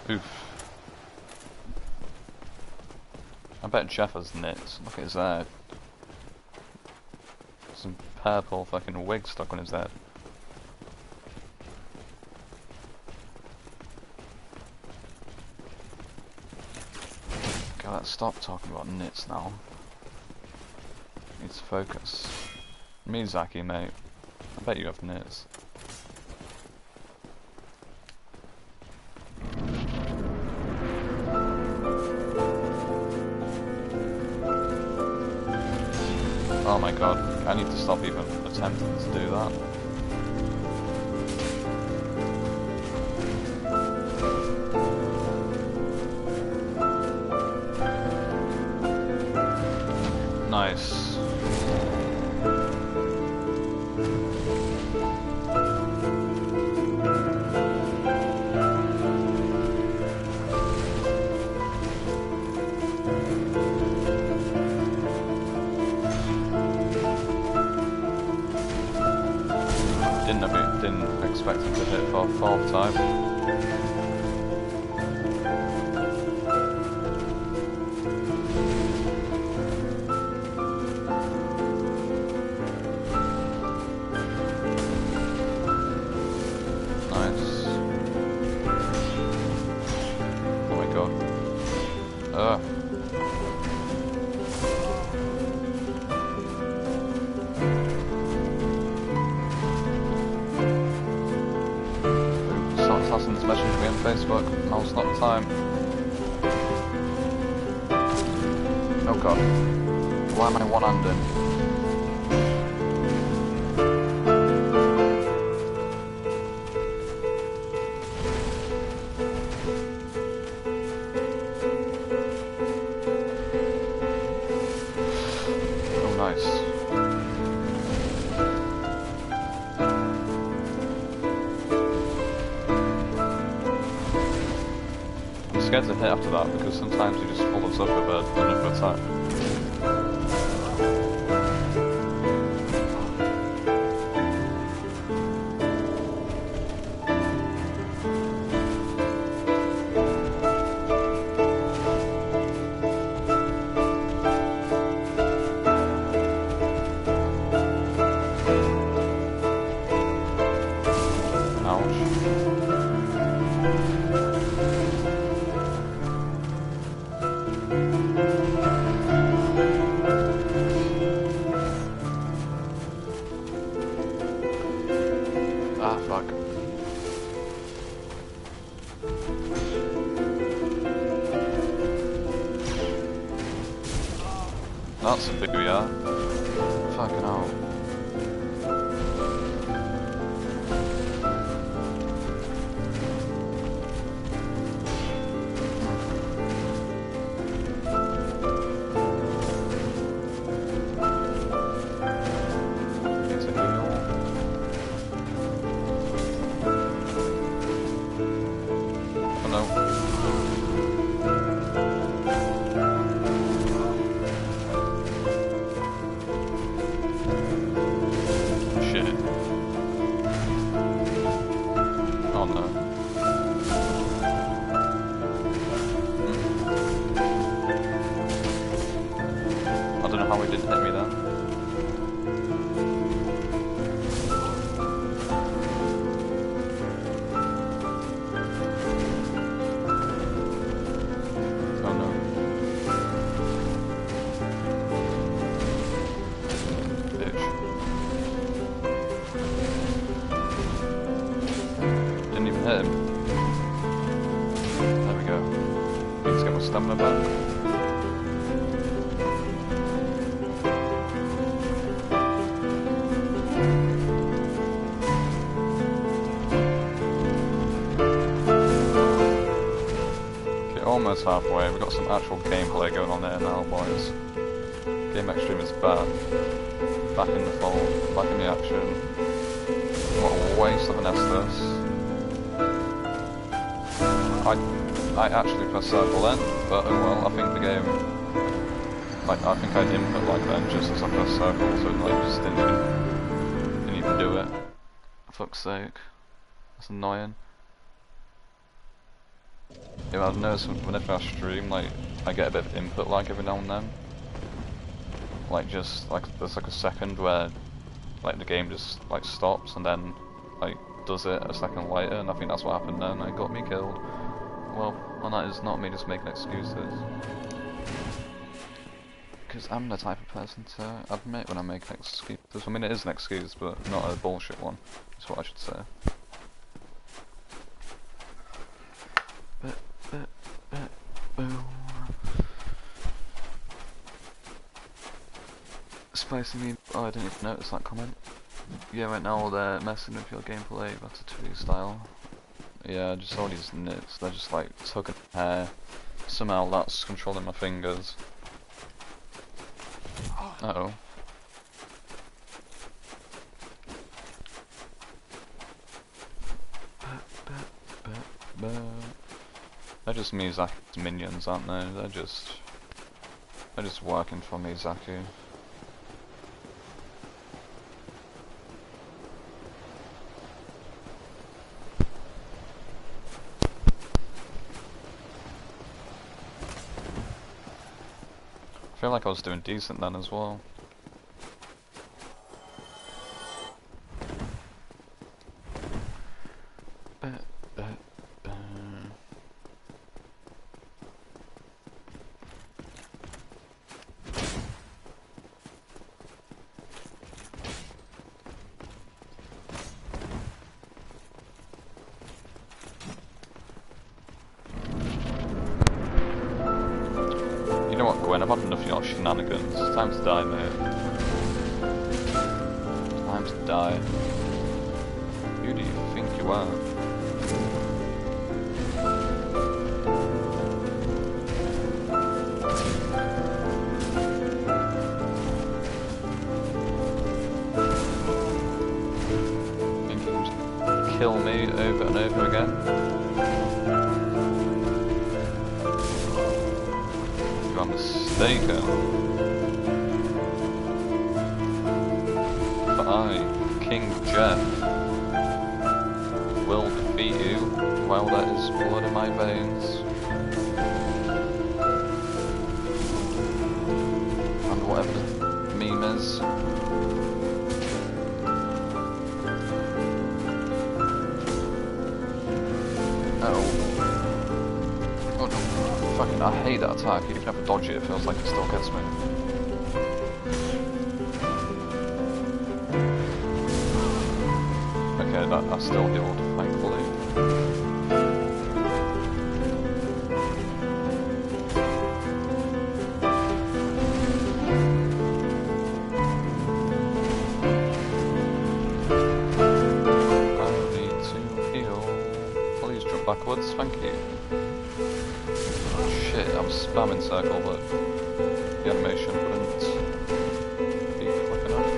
Oof. I bet Jeff has nits. Look at his head. Some purple fucking wig stuck on his head. Okay, let's stop talking about nits now. Need to focus. Miyazaki, mate. I bet you have nits. Oh my god, I need to stop even attempting to do that. Nice. Didn't expect him to hit for a fourth time. Nice. Oh my god. fuck, now's not the time. Oh god. Why am I one-handed? Oh nice. I'm scared to hit after that because sometimes he just follows up with another attack. That's a booyah. Fucking hell. It's a heal. Oh no. How he didn't hit me there. Oh no. Bitch. Didn't even hit him. There we go. Need to get my stamina back. Almost halfway, we've got some actual gameplay going on there now, boys. Game Extreme is back. Back in the fold, back in the action. What a waste of an Estus. I actually pressed circle then, but oh well, I think the game, like, I think I'd input like then just as I pressed circle, so it like just didn't even do it. For fuck's sake. That's annoying. Yeah, I've noticed whenever I stream, like, I get a bit of input lag every now and then. Like, just, like, there's like a second where, like, the game just, like, stops and then, like, does it a second later, and I think that's what happened then, and it got me killed. Well, and that is not me just making excuses. Because I'm the type of person to admit when I make excuses. I mean, it is an excuse, but not a bullshit one, is what I should say. Spicy me. Oh, I didn't even notice that comment. Yeah, right now they're messing with your gameplay, Ratatouille style. Yeah, just all these nits, they're just like tugging hair. Somehow that's controlling my fingers. Uh oh. They're just Miyazaki's minions, aren't they? They're just working for Miyazaki. I feel like I was doing decent then as well. your shenanigans. It's time to die, mate. Time to die. Who do you think you are? Think you can just kill me over and over again? You are mistaken. But I, King Jeff, will defeat you while there is blood in my veins. And whatever the meme is. Oh. Oh no. Fucking, I hate that attack. Even if I dodge it, it feels like it still gets me. Okay, that's still healed, thankfully. I need to heal. Please jump backwards, thank you. Oh shit, I'm spamming circle, but the animation wouldn't be quick enough.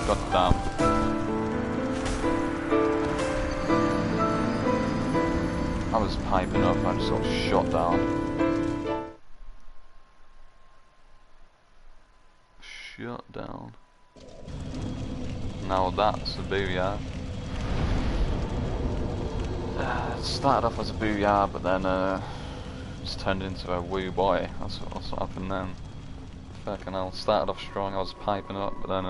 God damn. I was piping up, I just got shot down. Shut down. Now that's a booyah. It started off as a booyah, but then just turned into a woo boy. That's what happened then. Fucking hell. Started off strong, I was piping up, but then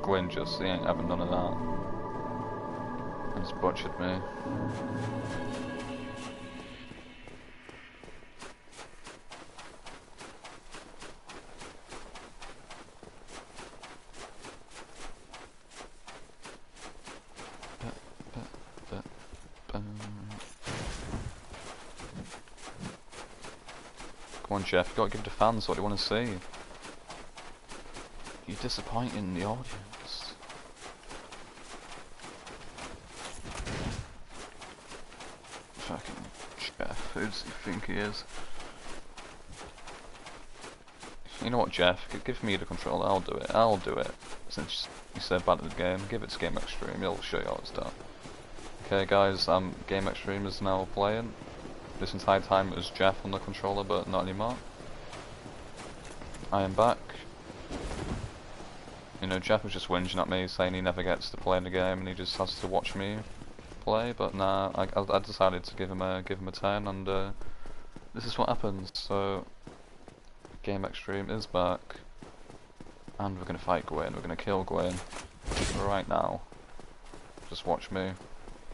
Gwyn he ain't having none of that. And just butchered me. Come on, Jeff, you gotta give the fans what they want to see. You're disappointing the audience. Fucking Jeff, who does he think he is? You know what, Jeff? Give me the controller, I'll do it. I'll do it. Since you said bad at the game, give it to Game Extreme, he'll show you how it's done. Okay guys, Game Extreme is now playing. This entire time it was Jeff on the controller, but not anymore. I am back. You know, Jeff was just whinging at me, saying he never gets to play in the game and he just has to watch me play. But nah, I decided to give him a turn, and this is what happens. So, Game Extreme is back, and we're gonna fight Gwyn. We're gonna kill Gwyn right now. Just watch me.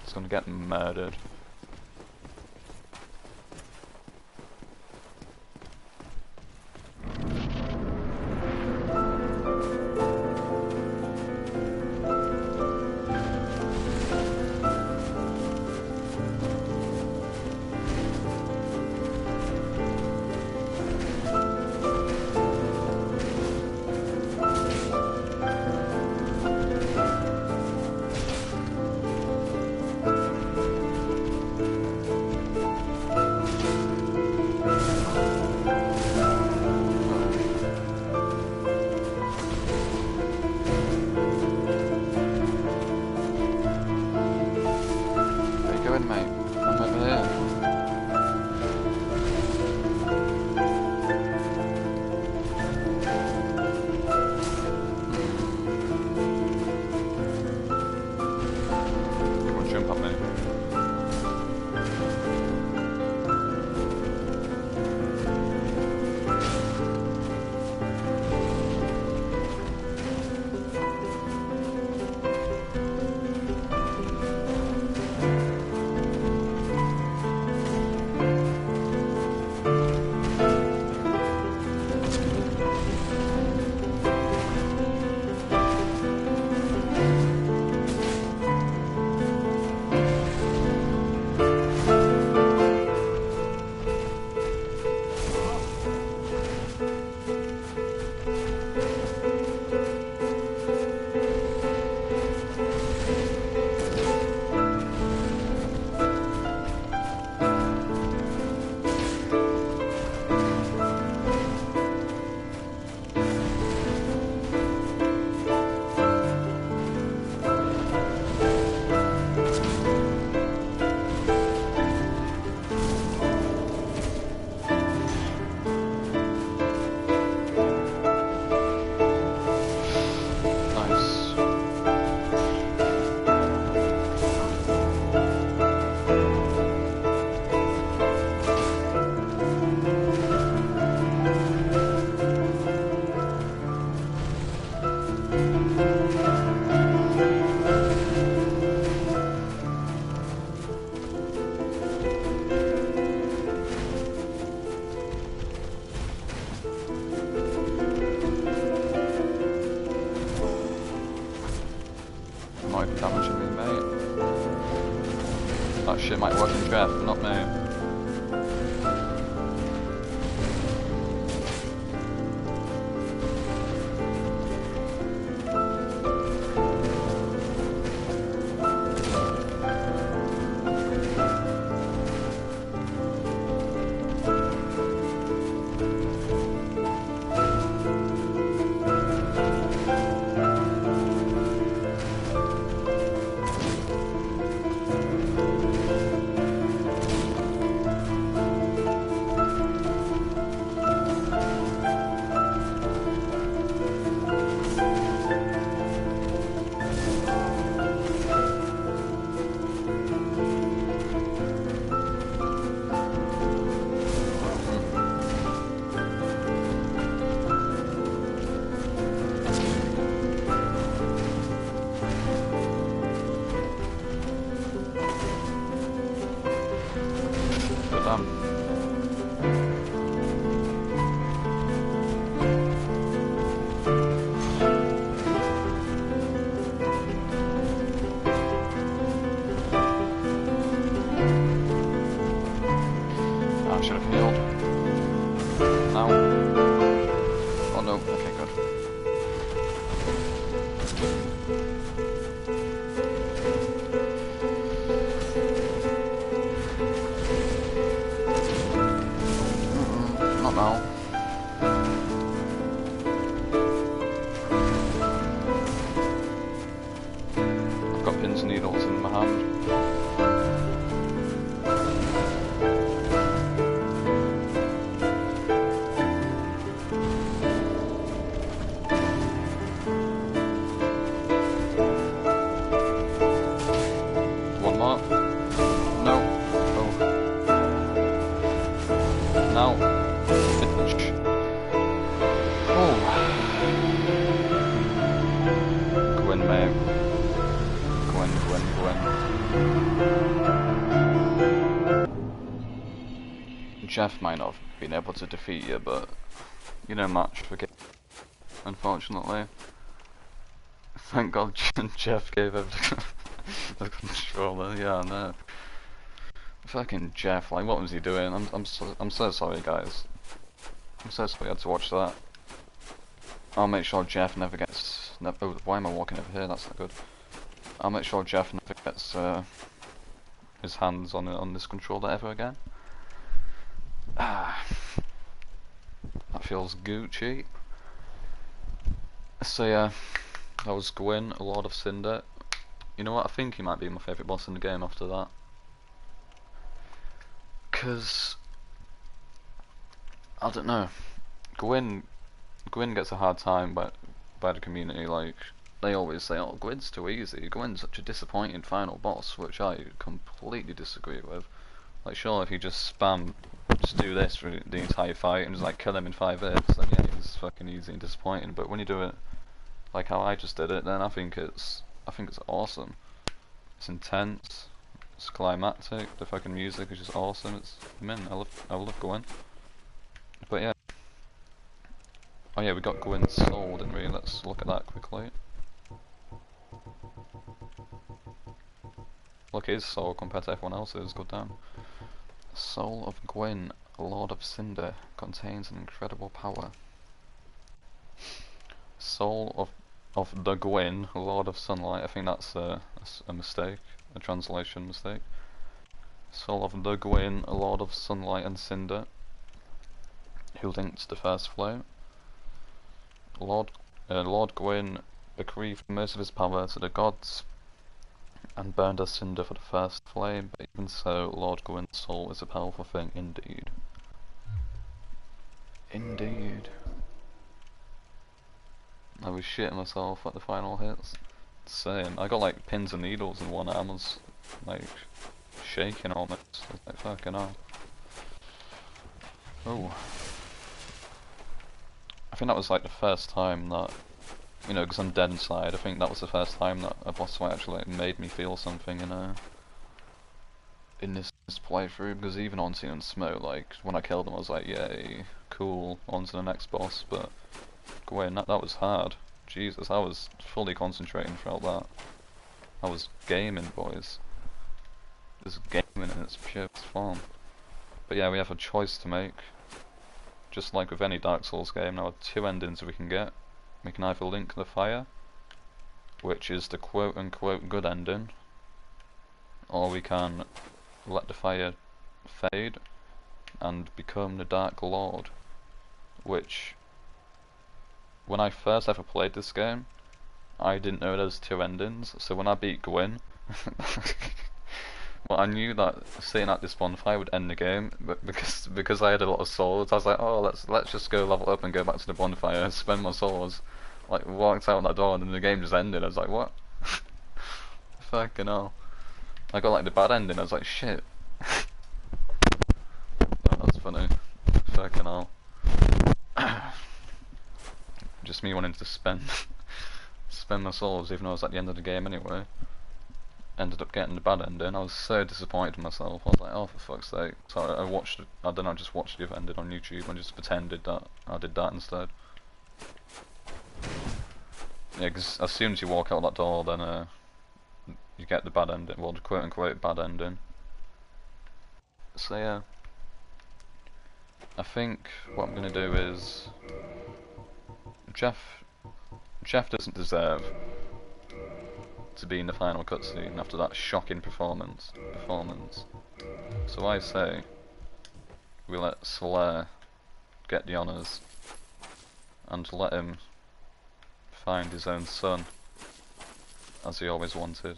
He's gonna get murdered. damaging me, mate. That shit might work in Jeff, not me. Jeff might not have been able to defeat you, but you know, match for game, unfortunately. Thank God Jeff gave everything the controller. Yeah, no. Fucking Jeff, like, what was he doing? I'm so sorry, guys. I'm so sorry I had to watch that. I'll make sure Jeff never gets. Oh, why am I walking over here? That's not good. I'll make sure Jeff never gets his hands on this controller ever again. Ah, that feels Gucci. So yeah, that was Gwyn, a Lord of Cinder. You know what? I think he might be my favourite boss in the game after that. Cause I don't know, Gwyn gets a hard time by the community. Like, they always say, "Oh, Gwyn's too easy. Gwyn's such a disappointing final boss," which I completely disagree with. Like, sure, if you just do this for the entire fight and just like kill him in 5 hits, then yeah, it's fucking easy and disappointing. But when you do it like how I just did it, then I think it's awesome. It's intense. It's climactic. The fucking music is just awesome. I love Gwyn. But yeah. Oh yeah, we got Gwyn's soul, didn't we? Let's look at that quickly. Look, his soul compared to everyone else's. Go down. Soul of Gwyn, Lord of Cinder, contains an incredible power. Soul of the Gwyn, Lord of Sunlight. I think that's a mistake, a translation mistake. Soul of the Gwyn, Lord of Sunlight and Cinder, who linked the first flame. Lord Gwyn bequeathed most of his power to the gods and burned as cinder for the first flame, but even so, Lord Gwyn's soul is a powerful thing indeed. Indeed. I was shitting myself at the final hits. Same. I got like pins and needles in one arm. I was like shaking almost. I was like, fucking hell. Oh. I think that was like the first time that, you know, because I'm dead inside, I think that was the first time that a boss fight actually like, made me feel something in this playthrough, because even on Scene and Smoke, like, when I killed him I was like, yay, cool, on to the next boss, but Gwyn, that was hard. Jesus, I was fully concentrating throughout that. I was gaming, boys. This gaming in its purest form. But yeah, we have a choice to make. Just like with any Dark Souls game, there are two endings we can get. We can either link the fire, which is the quote-unquote good ending, or we can let the fire fade and become the Dark Lord, which, when I first ever played this game, I didn't know there's two endings, so when I beat Gwyn, well, I knew that sitting at this bonfire would end the game, but because I had a lot of souls, I was like, oh, let's just go level up and go back to the bonfire and spend my souls. Like, walked out that door and then the game just ended. I was like, what? Fucking hell. I got like the bad ending, I was like, shit. Oh, that's funny. Fucking hell. Just me wanting to spend my souls even though I was at the end of the game anyway. Ended up getting the bad ending. I was so disappointed in myself. I was like, oh, for fuck's sake. So I don't know, I just watched the other ending on YouTube and just pretended that I did that instead. Yeah, because as soon as you walk out that door, then you get the bad ending, well, the quote-unquote bad ending. So yeah, I think what I'm gonna do is Jeff doesn't deserve to be in the final cutscene after that shocking performance. So I say we let Solaire get the honours and let him find his own son, as he always wanted.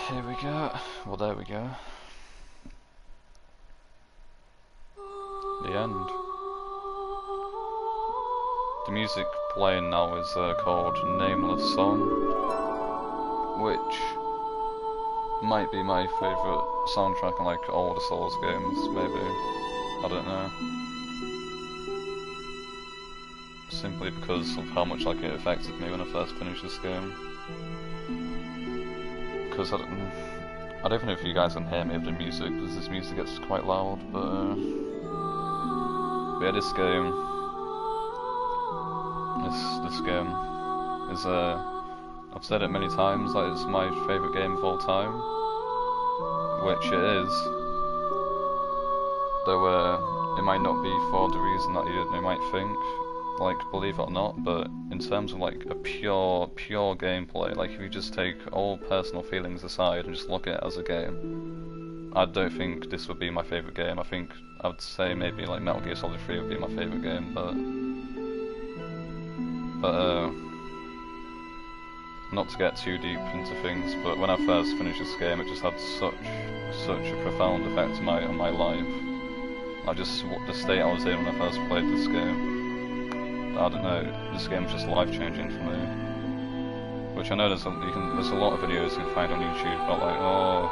Here we go. Well, there we go. The end. The music playing now is called Nameless Song, which might be my favourite soundtrack in like all the Souls games, maybe. I don't know. Simply because of how much like it affected me when I first finished this game. Because I don't even know if you guys can hear me with the music, because this music gets quite loud, but yeah, this game is I've said it many times, like it's my favourite game of all time, which it is, though it might not be for the reason that you might think, like, believe it or not, but in terms of like a pure gameplay, like if you just take all personal feelings aside and just look at it as a game, I don't think this would be my favourite game. I think I would say maybe like Metal Gear Solid 3 would be my favourite game, but not to get too deep into things, but when I first finished this game, it just had such a profound effect on my life. Like just the state I was in when I first played this game. I don't know, this game was just life-changing for me. Which I know there's a lot of videos you can find on YouTube about like, oh,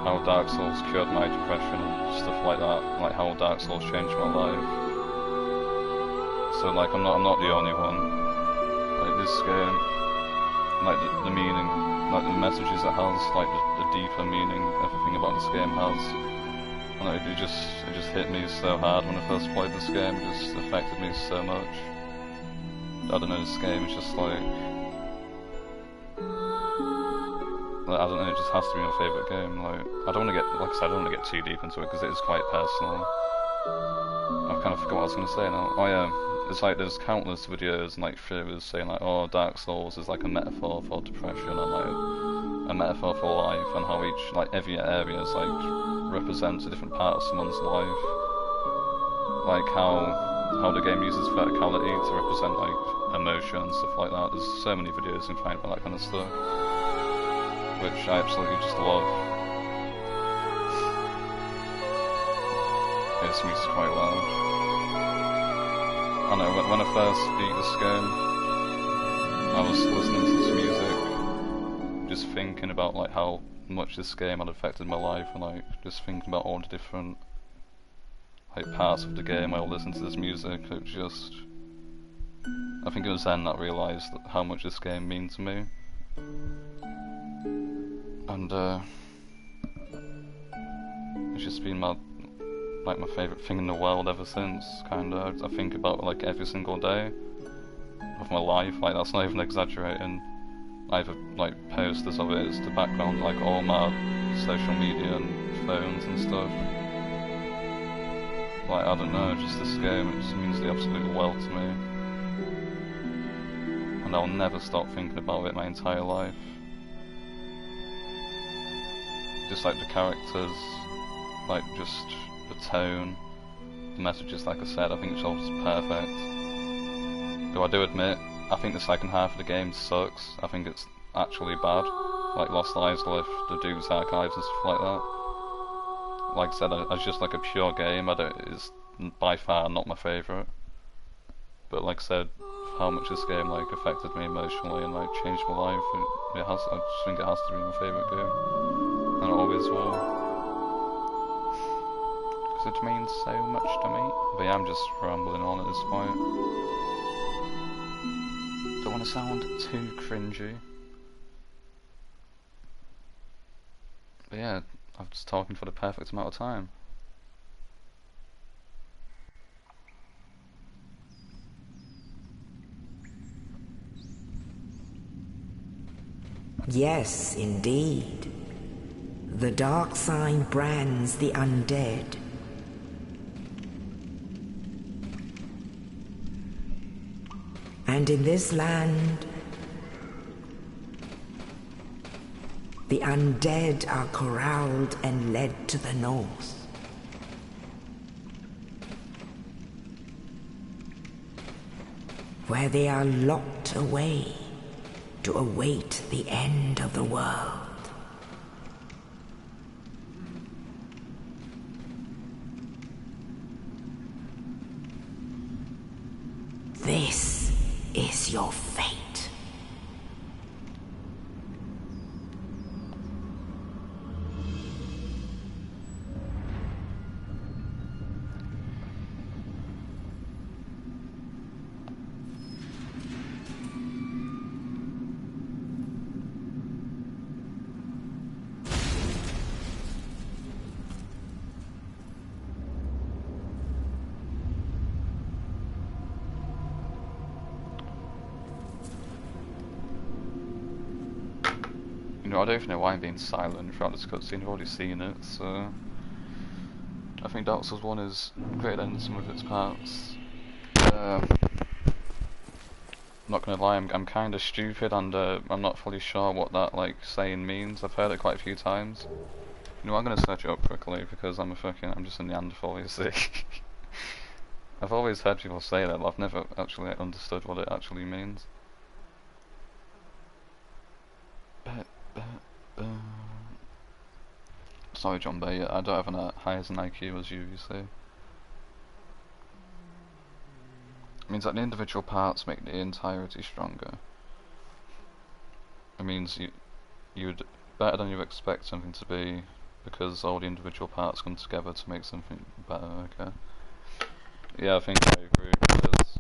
how Dark Souls cured my depression and stuff like that, like how Dark Souls changed my life. So like I'm not the only one. Like this game, like the meaning, like the messages it has, like the deeper meaning everything about this game has. And it just hit me so hard when I first played this game. It just affected me so much. I don't know, this game is just like I don't know, it just has to be my favourite game. Like I don't want to get, like I said, I don't want to get too deep into it because it is quite personal. I kind of forgot what I was going to say now. Oh yeah, it's like there's countless videos and like theories saying like, oh, Dark Souls is like a metaphor for depression and like a metaphor for life, and how each, like every area is like represents a different part of someone's life. Like how how the game uses verticality to represent like emotion and stuff like that. There's so many videos you can find about that kind of stuff, which I absolutely just love. Yeah, this music's quite loud. I know, when I first beat this game, I was listening to this music, just thinking about like how much this game had affected my life, and like just thinking about all the different like parts of the game while listening to this music. It just, I think it was then that I realised how much this game means to me, and it's just been my favourite thing in the world ever since. Kinda, I think about it like every single day of my life. Like that's not even exaggerating. I have like posters of it as the background, like all my social media and phones and stuff. Like I don't know, just this game, it just means the absolute world to me, and I'll never stop thinking about it my entire life. Just like the characters, like just the tone, the messages, like I said, I think it's all just perfect. Though I do admit, I think the second half of the game sucks. I think it's actually bad. Like Lost Isles, the Duke's Archives and stuff like that. Like I said, it's just like a pure game. It's by far not my favourite. But like I said, how much this game like affected me emotionally and like changed my life, it has. I just think it has to be my favourite game, and it always will. Because it means so much to me. But yeah, I'm just rambling on at this point. Don't want to sound too cringy. But yeah, I'm just talking for the perfect amount of time. Yes, indeed. The dark sign brands the undead. And in this land, the undead are corralled and led to the north. Where they are locked away to await the end of the world. This is your fate. You know, I don't even know why I'm being silent throughout this cutscene. I've already seen it, so I think Dark Souls 1 is greater than some of its parts. Not gonna lie, I'm kind of stupid, and I'm not fully sure what that like saying means. I've heard it quite a few times. You know, I'm gonna search it up quickly because I'm just a Neanderthal, you see. I've always heard people say that, but I've never actually understood what it actually means. Sorry, John Bay, I don't have as high as an IQ as you see. It means that the individual parts make the entirety stronger. It means you'd better than you expect something to be, because all the individual parts come together to make something better. Okay. Yeah, I think I agree. Because,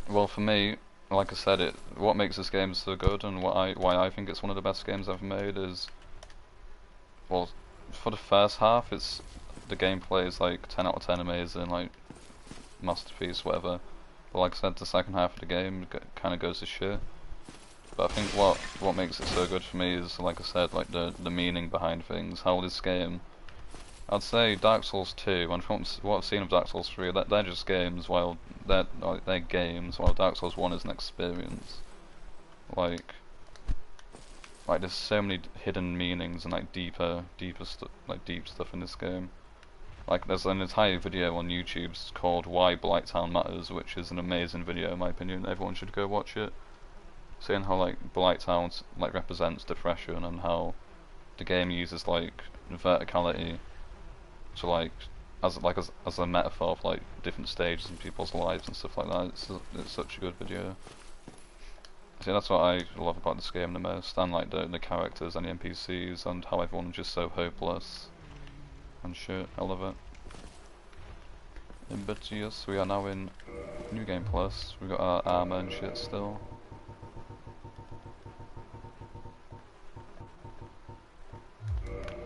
well, for me, like I said, what makes this game so good and why I think it's one of the best games I've made is, well, for the first half, the gameplay is like 10 out of 10 amazing, like masterpiece, whatever. But like I said, the second half of the game kind of goes to shit. But I think what makes it so good for me is, like I said, like the meaning behind things. How this game, I'd say Dark Souls 2, and from what I've seen of Dark Souls 3, they're just games, while they're games, while Dark Souls 1 is an experience. Like there's so many hidden meanings and like deep stuff in this game. Like, there's an entire video on YouTube called Why Blighttown Matters, which is an amazing video in my opinion. Everyone should go watch it. Seeing how like Blighttown like represents depression and how the game uses like verticality to like as a metaphor for like different stages in people's lives and stuff like that. It's such a good video. See, that's what I love about this game the most, and like the characters and the NPCs and how everyone's just so hopeless and shit. I love it. But yes, we are now in New Game Plus. We've got our armor and shit still.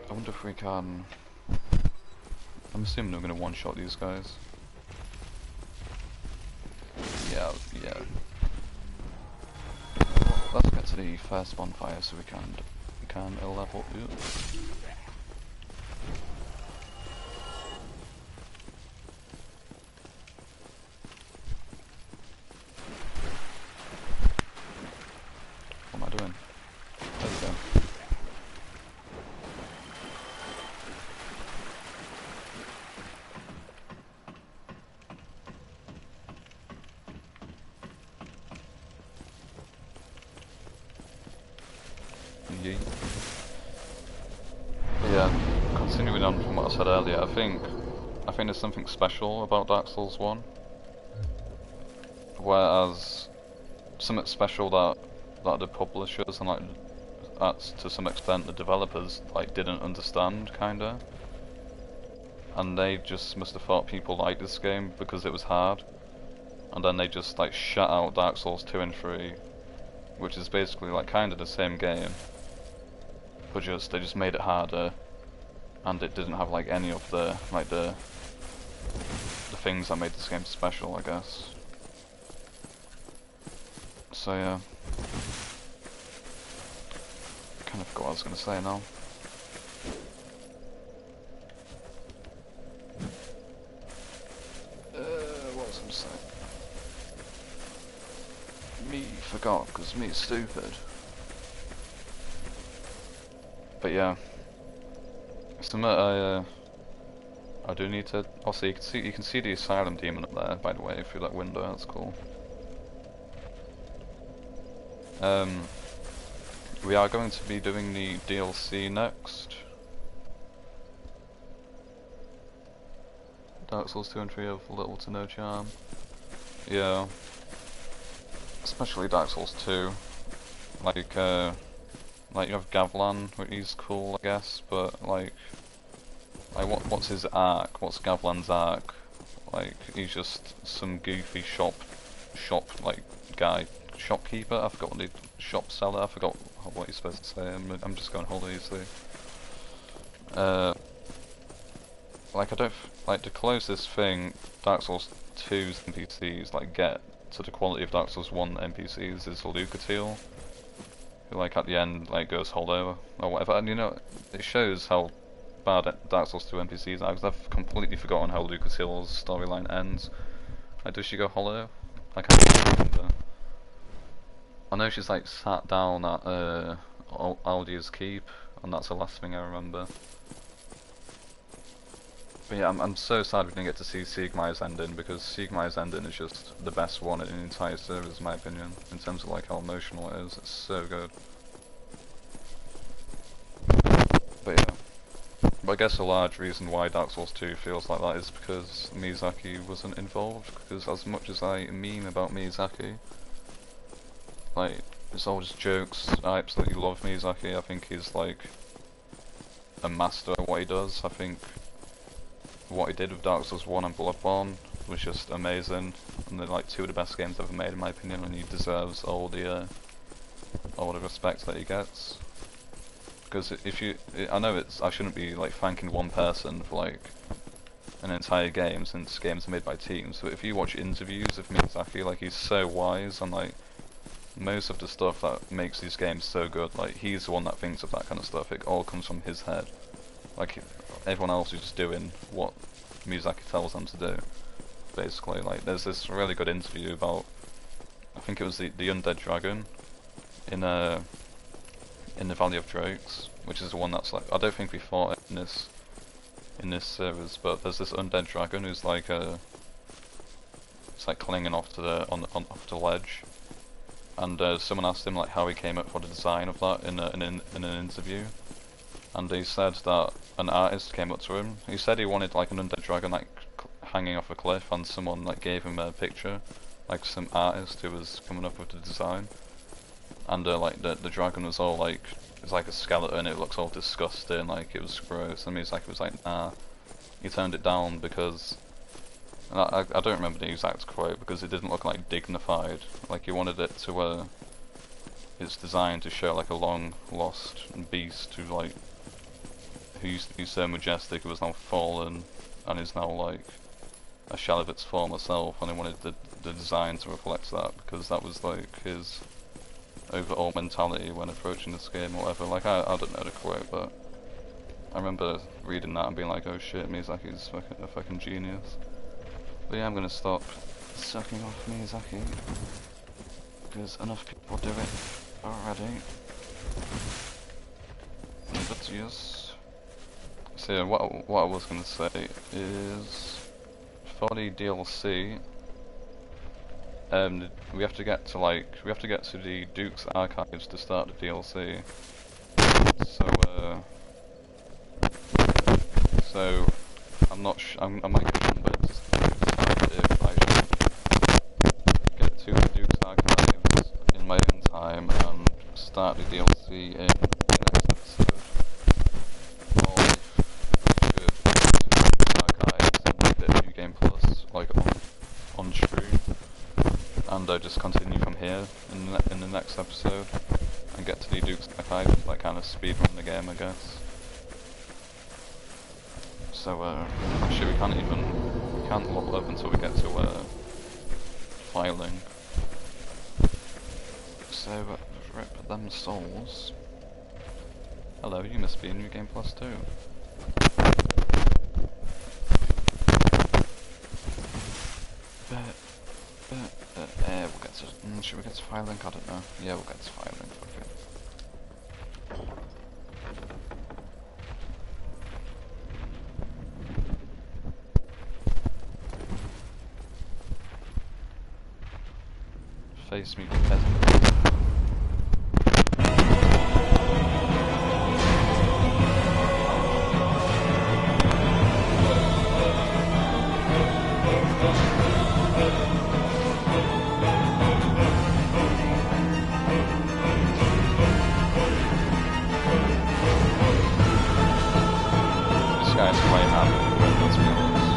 I wonder if we can... I'm assuming we're going to one-shot these guys. Yeah. Let's get to the first bonfire so we can level up. What am I doing? There we go. Yeah, continuing on from what I said earlier, I think there's something special about Dark Souls 1. Whereas something special that the publishers and like to some extent the developers like didn't understand kinda. And they just must have thought people liked this game because it was hard. And then they just like shut out Dark Souls 2 and 3, which is basically like kinda the same game. But they just made it harder, and it didn't have like any of the things that made this game special, I guess. So yeah, kind of forgot what I was gonna say now. What was I gonna say? Me forgot, cause me stupid. But yeah, something I do need to. Also, you can see the Asylum Demon up there, by the way, through that window. That's cool. We are going to be doing the DLC next. Dark Souls 2 and 3 have little to no charm. Yeah, especially Dark Souls 2. Like you have Gavlan, which is cool, I guess, but like what's his arc? What's Gavlan's arc? Like he's just some goofy shop like guy, shopkeeper. I forgot what the shop seller. I forgot what he's supposed to say. I'm just going whole easily. Like I don't like the closest thing Dark Souls 2's NPCs like get to the quality of Dark Souls 1 NPCs is Lucatiel, who like at the end like goes hollow or whatever, and you know it shows how bad Dark Souls 2 NPCs are, because I've completely forgotten how Lucatiel's storyline ends. Like, does she go hollow? I can't remember. I know she's like sat down at Aldia's keep, and that's the last thing I remember. But yeah, I'm so sad we didn't get to see Siegmeyer's ending, because Siegmeyer's ending is just the best one in the entire series, in my opinion, in terms of like how emotional it is. It's so good. But yeah, but I guess a large reason why Dark Souls 2 feels like that is because Miyazaki wasn't involved. Because as much as I meme about Miyazaki, like it's all just jokes. I absolutely love Miyazaki. I think he's like a master at what he does. I think what he did with Dark Souls 1 and Bloodborne was just amazing, and they're like two of the best games ever made in my opinion, and he deserves all the respect that he gets. Because if you, I know I shouldn't be like thanking one person for like an entire game, since games are made by teams, but if you watch interviews of Miyazaki, like he's so wise, and like most of the stuff that makes these games so good, like he's the one that thinks of that kind of stuff. It all comes from his head. Like everyone else is just doing what Miyazaki tells them to do, basically. Like there's this really good interview about, I think it was the undead dragon in the Valley of Drakes, which is the one that's like, I don't think we fought it in this in this series, but there's this undead dragon who's like it's like clinging off to the off the ledge, and someone asked him like how he came up with the design of that in an interview, and he said that an artist came up to him. He said he wanted like an undead dragon like hanging off a cliff, and someone like gave him a picture, like some artist who was coming up with the design, and like the dragon was all like, it's like a skeleton, it looks all disgusting, like it was gross, and he was like nah. He turned it down because, and I don't remember the exact quote, because it didn't look like dignified, like he wanted it to it's designed to show like a long lost beast who like, who used to be so majestic, who was now fallen and is now like a shell of its former self, and he wanted the design to reflect that, because that was like his overall mentality when approaching this game or whatever. Like I don't know the quote, but I remember reading that and being like, oh shit, Miyazaki's a fucking genius. But yeah, I'm gonna stop sucking off Miyazaki, because enough people do it already. But yes. So yeah, what I was gonna say is, for the DLC, we have to get to the Duke's archives to start the DLC. So I'm not I might get numbered if I should get to the Duke's archives in my own time and start the DLC in the next episode, or if I should get to the Duke's archives and leave it New Game Plus like on stream, and just continue from here in the next episode and get to the Duke's archives, like kind of speedrun the game, I guess. So actually we can't level up until we get to filing. So rip them souls. Hello, you must be in New Game Plus too. We'll get to, should we get to filing? I don't know. Yeah, we'll get to filing, fuck it. Face me, peasant. This guy's quite happy, let's be honest.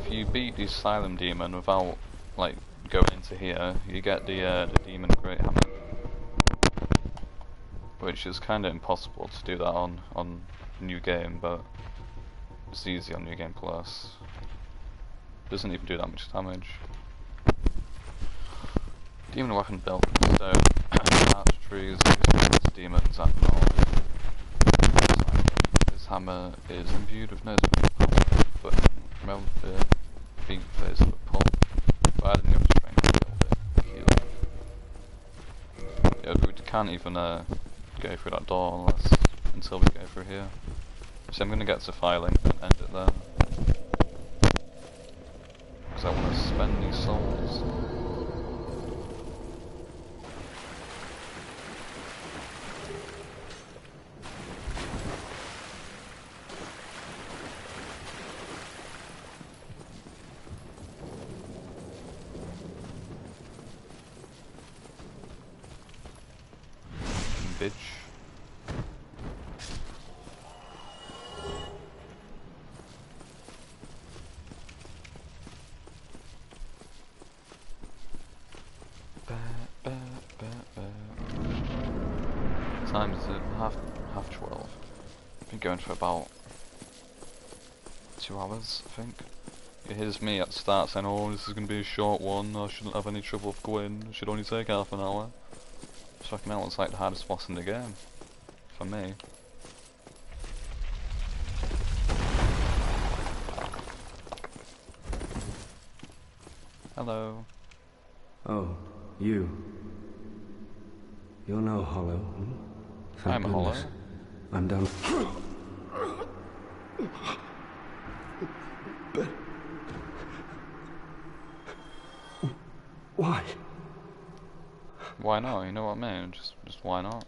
You beat the Asylum Demon without like going into here, you get the Demon Great Hammer, which is kind of impossible to do that on New Game, but it's easy on New Game Plus. Doesn't even do that much damage. Demon Weapon Belt, so arch trees, demons at north. This hammer is imbued with no power, but remember being phased with a pull, but I didn't have strength to heal. Yeah, we can't even go through that door until we go through here. So I'm gonna get to filing and end it there, because I want to spend these souls. Bitch. Time is half 12. I've been going for about 2 hours, I think. Here's me at the start saying, oh, this is going to be a short one, I shouldn't have any trouble with Gwyn, it should only take half an hour. Fucking hell, it's like the hardest boss in the game. For me. Hello. Oh, You're no hollow. Hmm? Thank I'm hollow. goodness. I'm done. But why? Why not? You know what I mean? Just why not?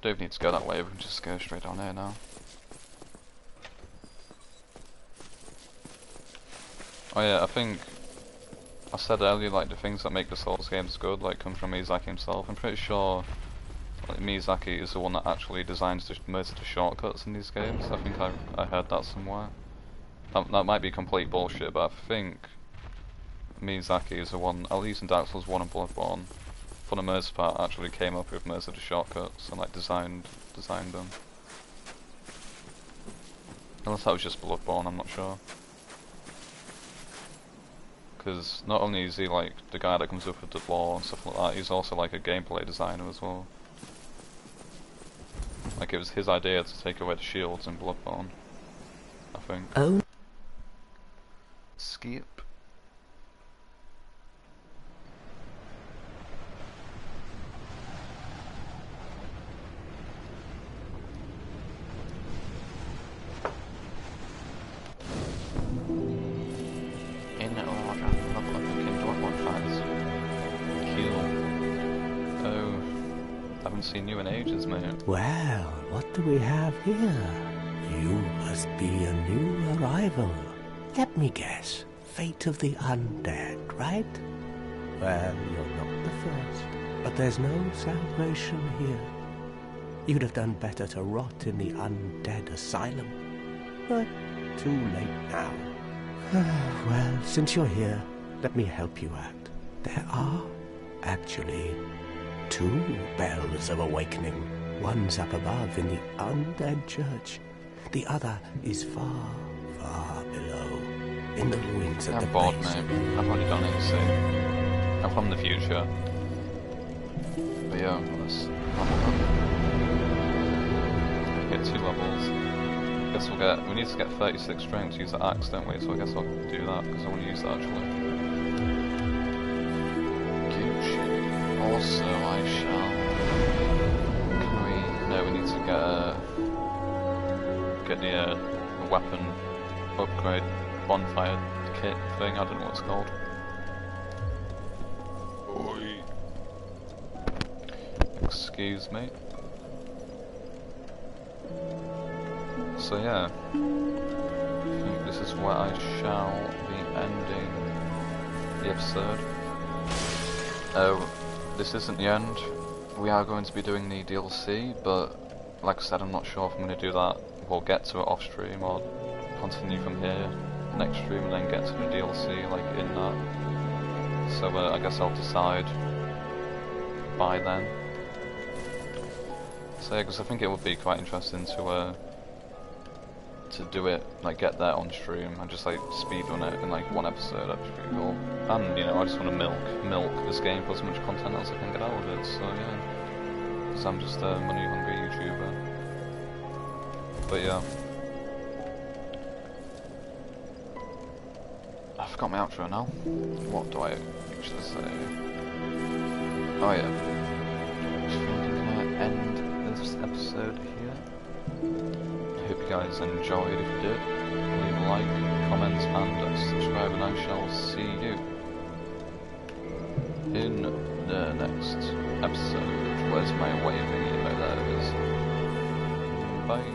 Don't even need to go that way. We can just go straight down here now. Oh yeah, I think I said earlier, like, the things that make the Souls games good, like, come from Miyazaki himself. I'm pretty sure, like, Miyazaki is the one that actually designs most of the shortcuts in these games. I think I heard that somewhere. That might be complete bullshit, but I think Miyazaki is the one, at least in Dark Souls 1 and Bloodborne, for the most part, actually came up with most of the shortcuts and, like, designed them. Unless that was just Bloodborne, I'm not sure. Because not only is he like the guy that comes up with the lore and stuff like that, he's also like a gameplay designer as well. Like, it was his idea to take away the shields in Bloodborne, I think. Oh. Skip. Seen you in ages, mate. Well, what do we have here? You must be a new arrival. Let me guess. Fate of the undead, right? Well, you're not the first. But there's no salvation here. You'd have done better to rot in the undead asylum. But too late now. Well, since you're here, let me help you out. There are, actually, 2 bells of awakening. One's up above in the undead church. The other is far, far below, in the ruins of the I'm bored, place. mate. I've already done it, so I'm from the future. But yeah, let's level up. Get 2 levels. Guess we need to get 36 strength to use the axe, don't we? So I guess I'll do that, because I want to use that actually. Also, I shall. We need to get the weapon upgrade bonfire kit thing. I don't know what it's called. Oi. Excuse me. So yeah, I think this is where I shall be ending the episode. Oh. This isn't the end. We are going to be doing the DLC, but like I said, I'm not sure if I'm going to do that. We'll get to it off stream or continue from here next stream and then get to the DLC like in that. So I guess I'll decide by then. So yeah, because I think it would be quite interesting to do it, like get that on stream and just like speedrun it in like 1 episode. That'd be pretty cool. And you know, I just want to milk this game for as much content as I can get out of it. So yeah, because I'm just a money hungry YouTuber. But yeah, I forgot my outro now. What do I actually say? Oh yeah, I think I'm gonna end this episode here. I hope you guys enjoyed. If you did, leave a like, comment and subscribe, and I shall see you in the next episode. Where's my waving emote? There it is. Bye.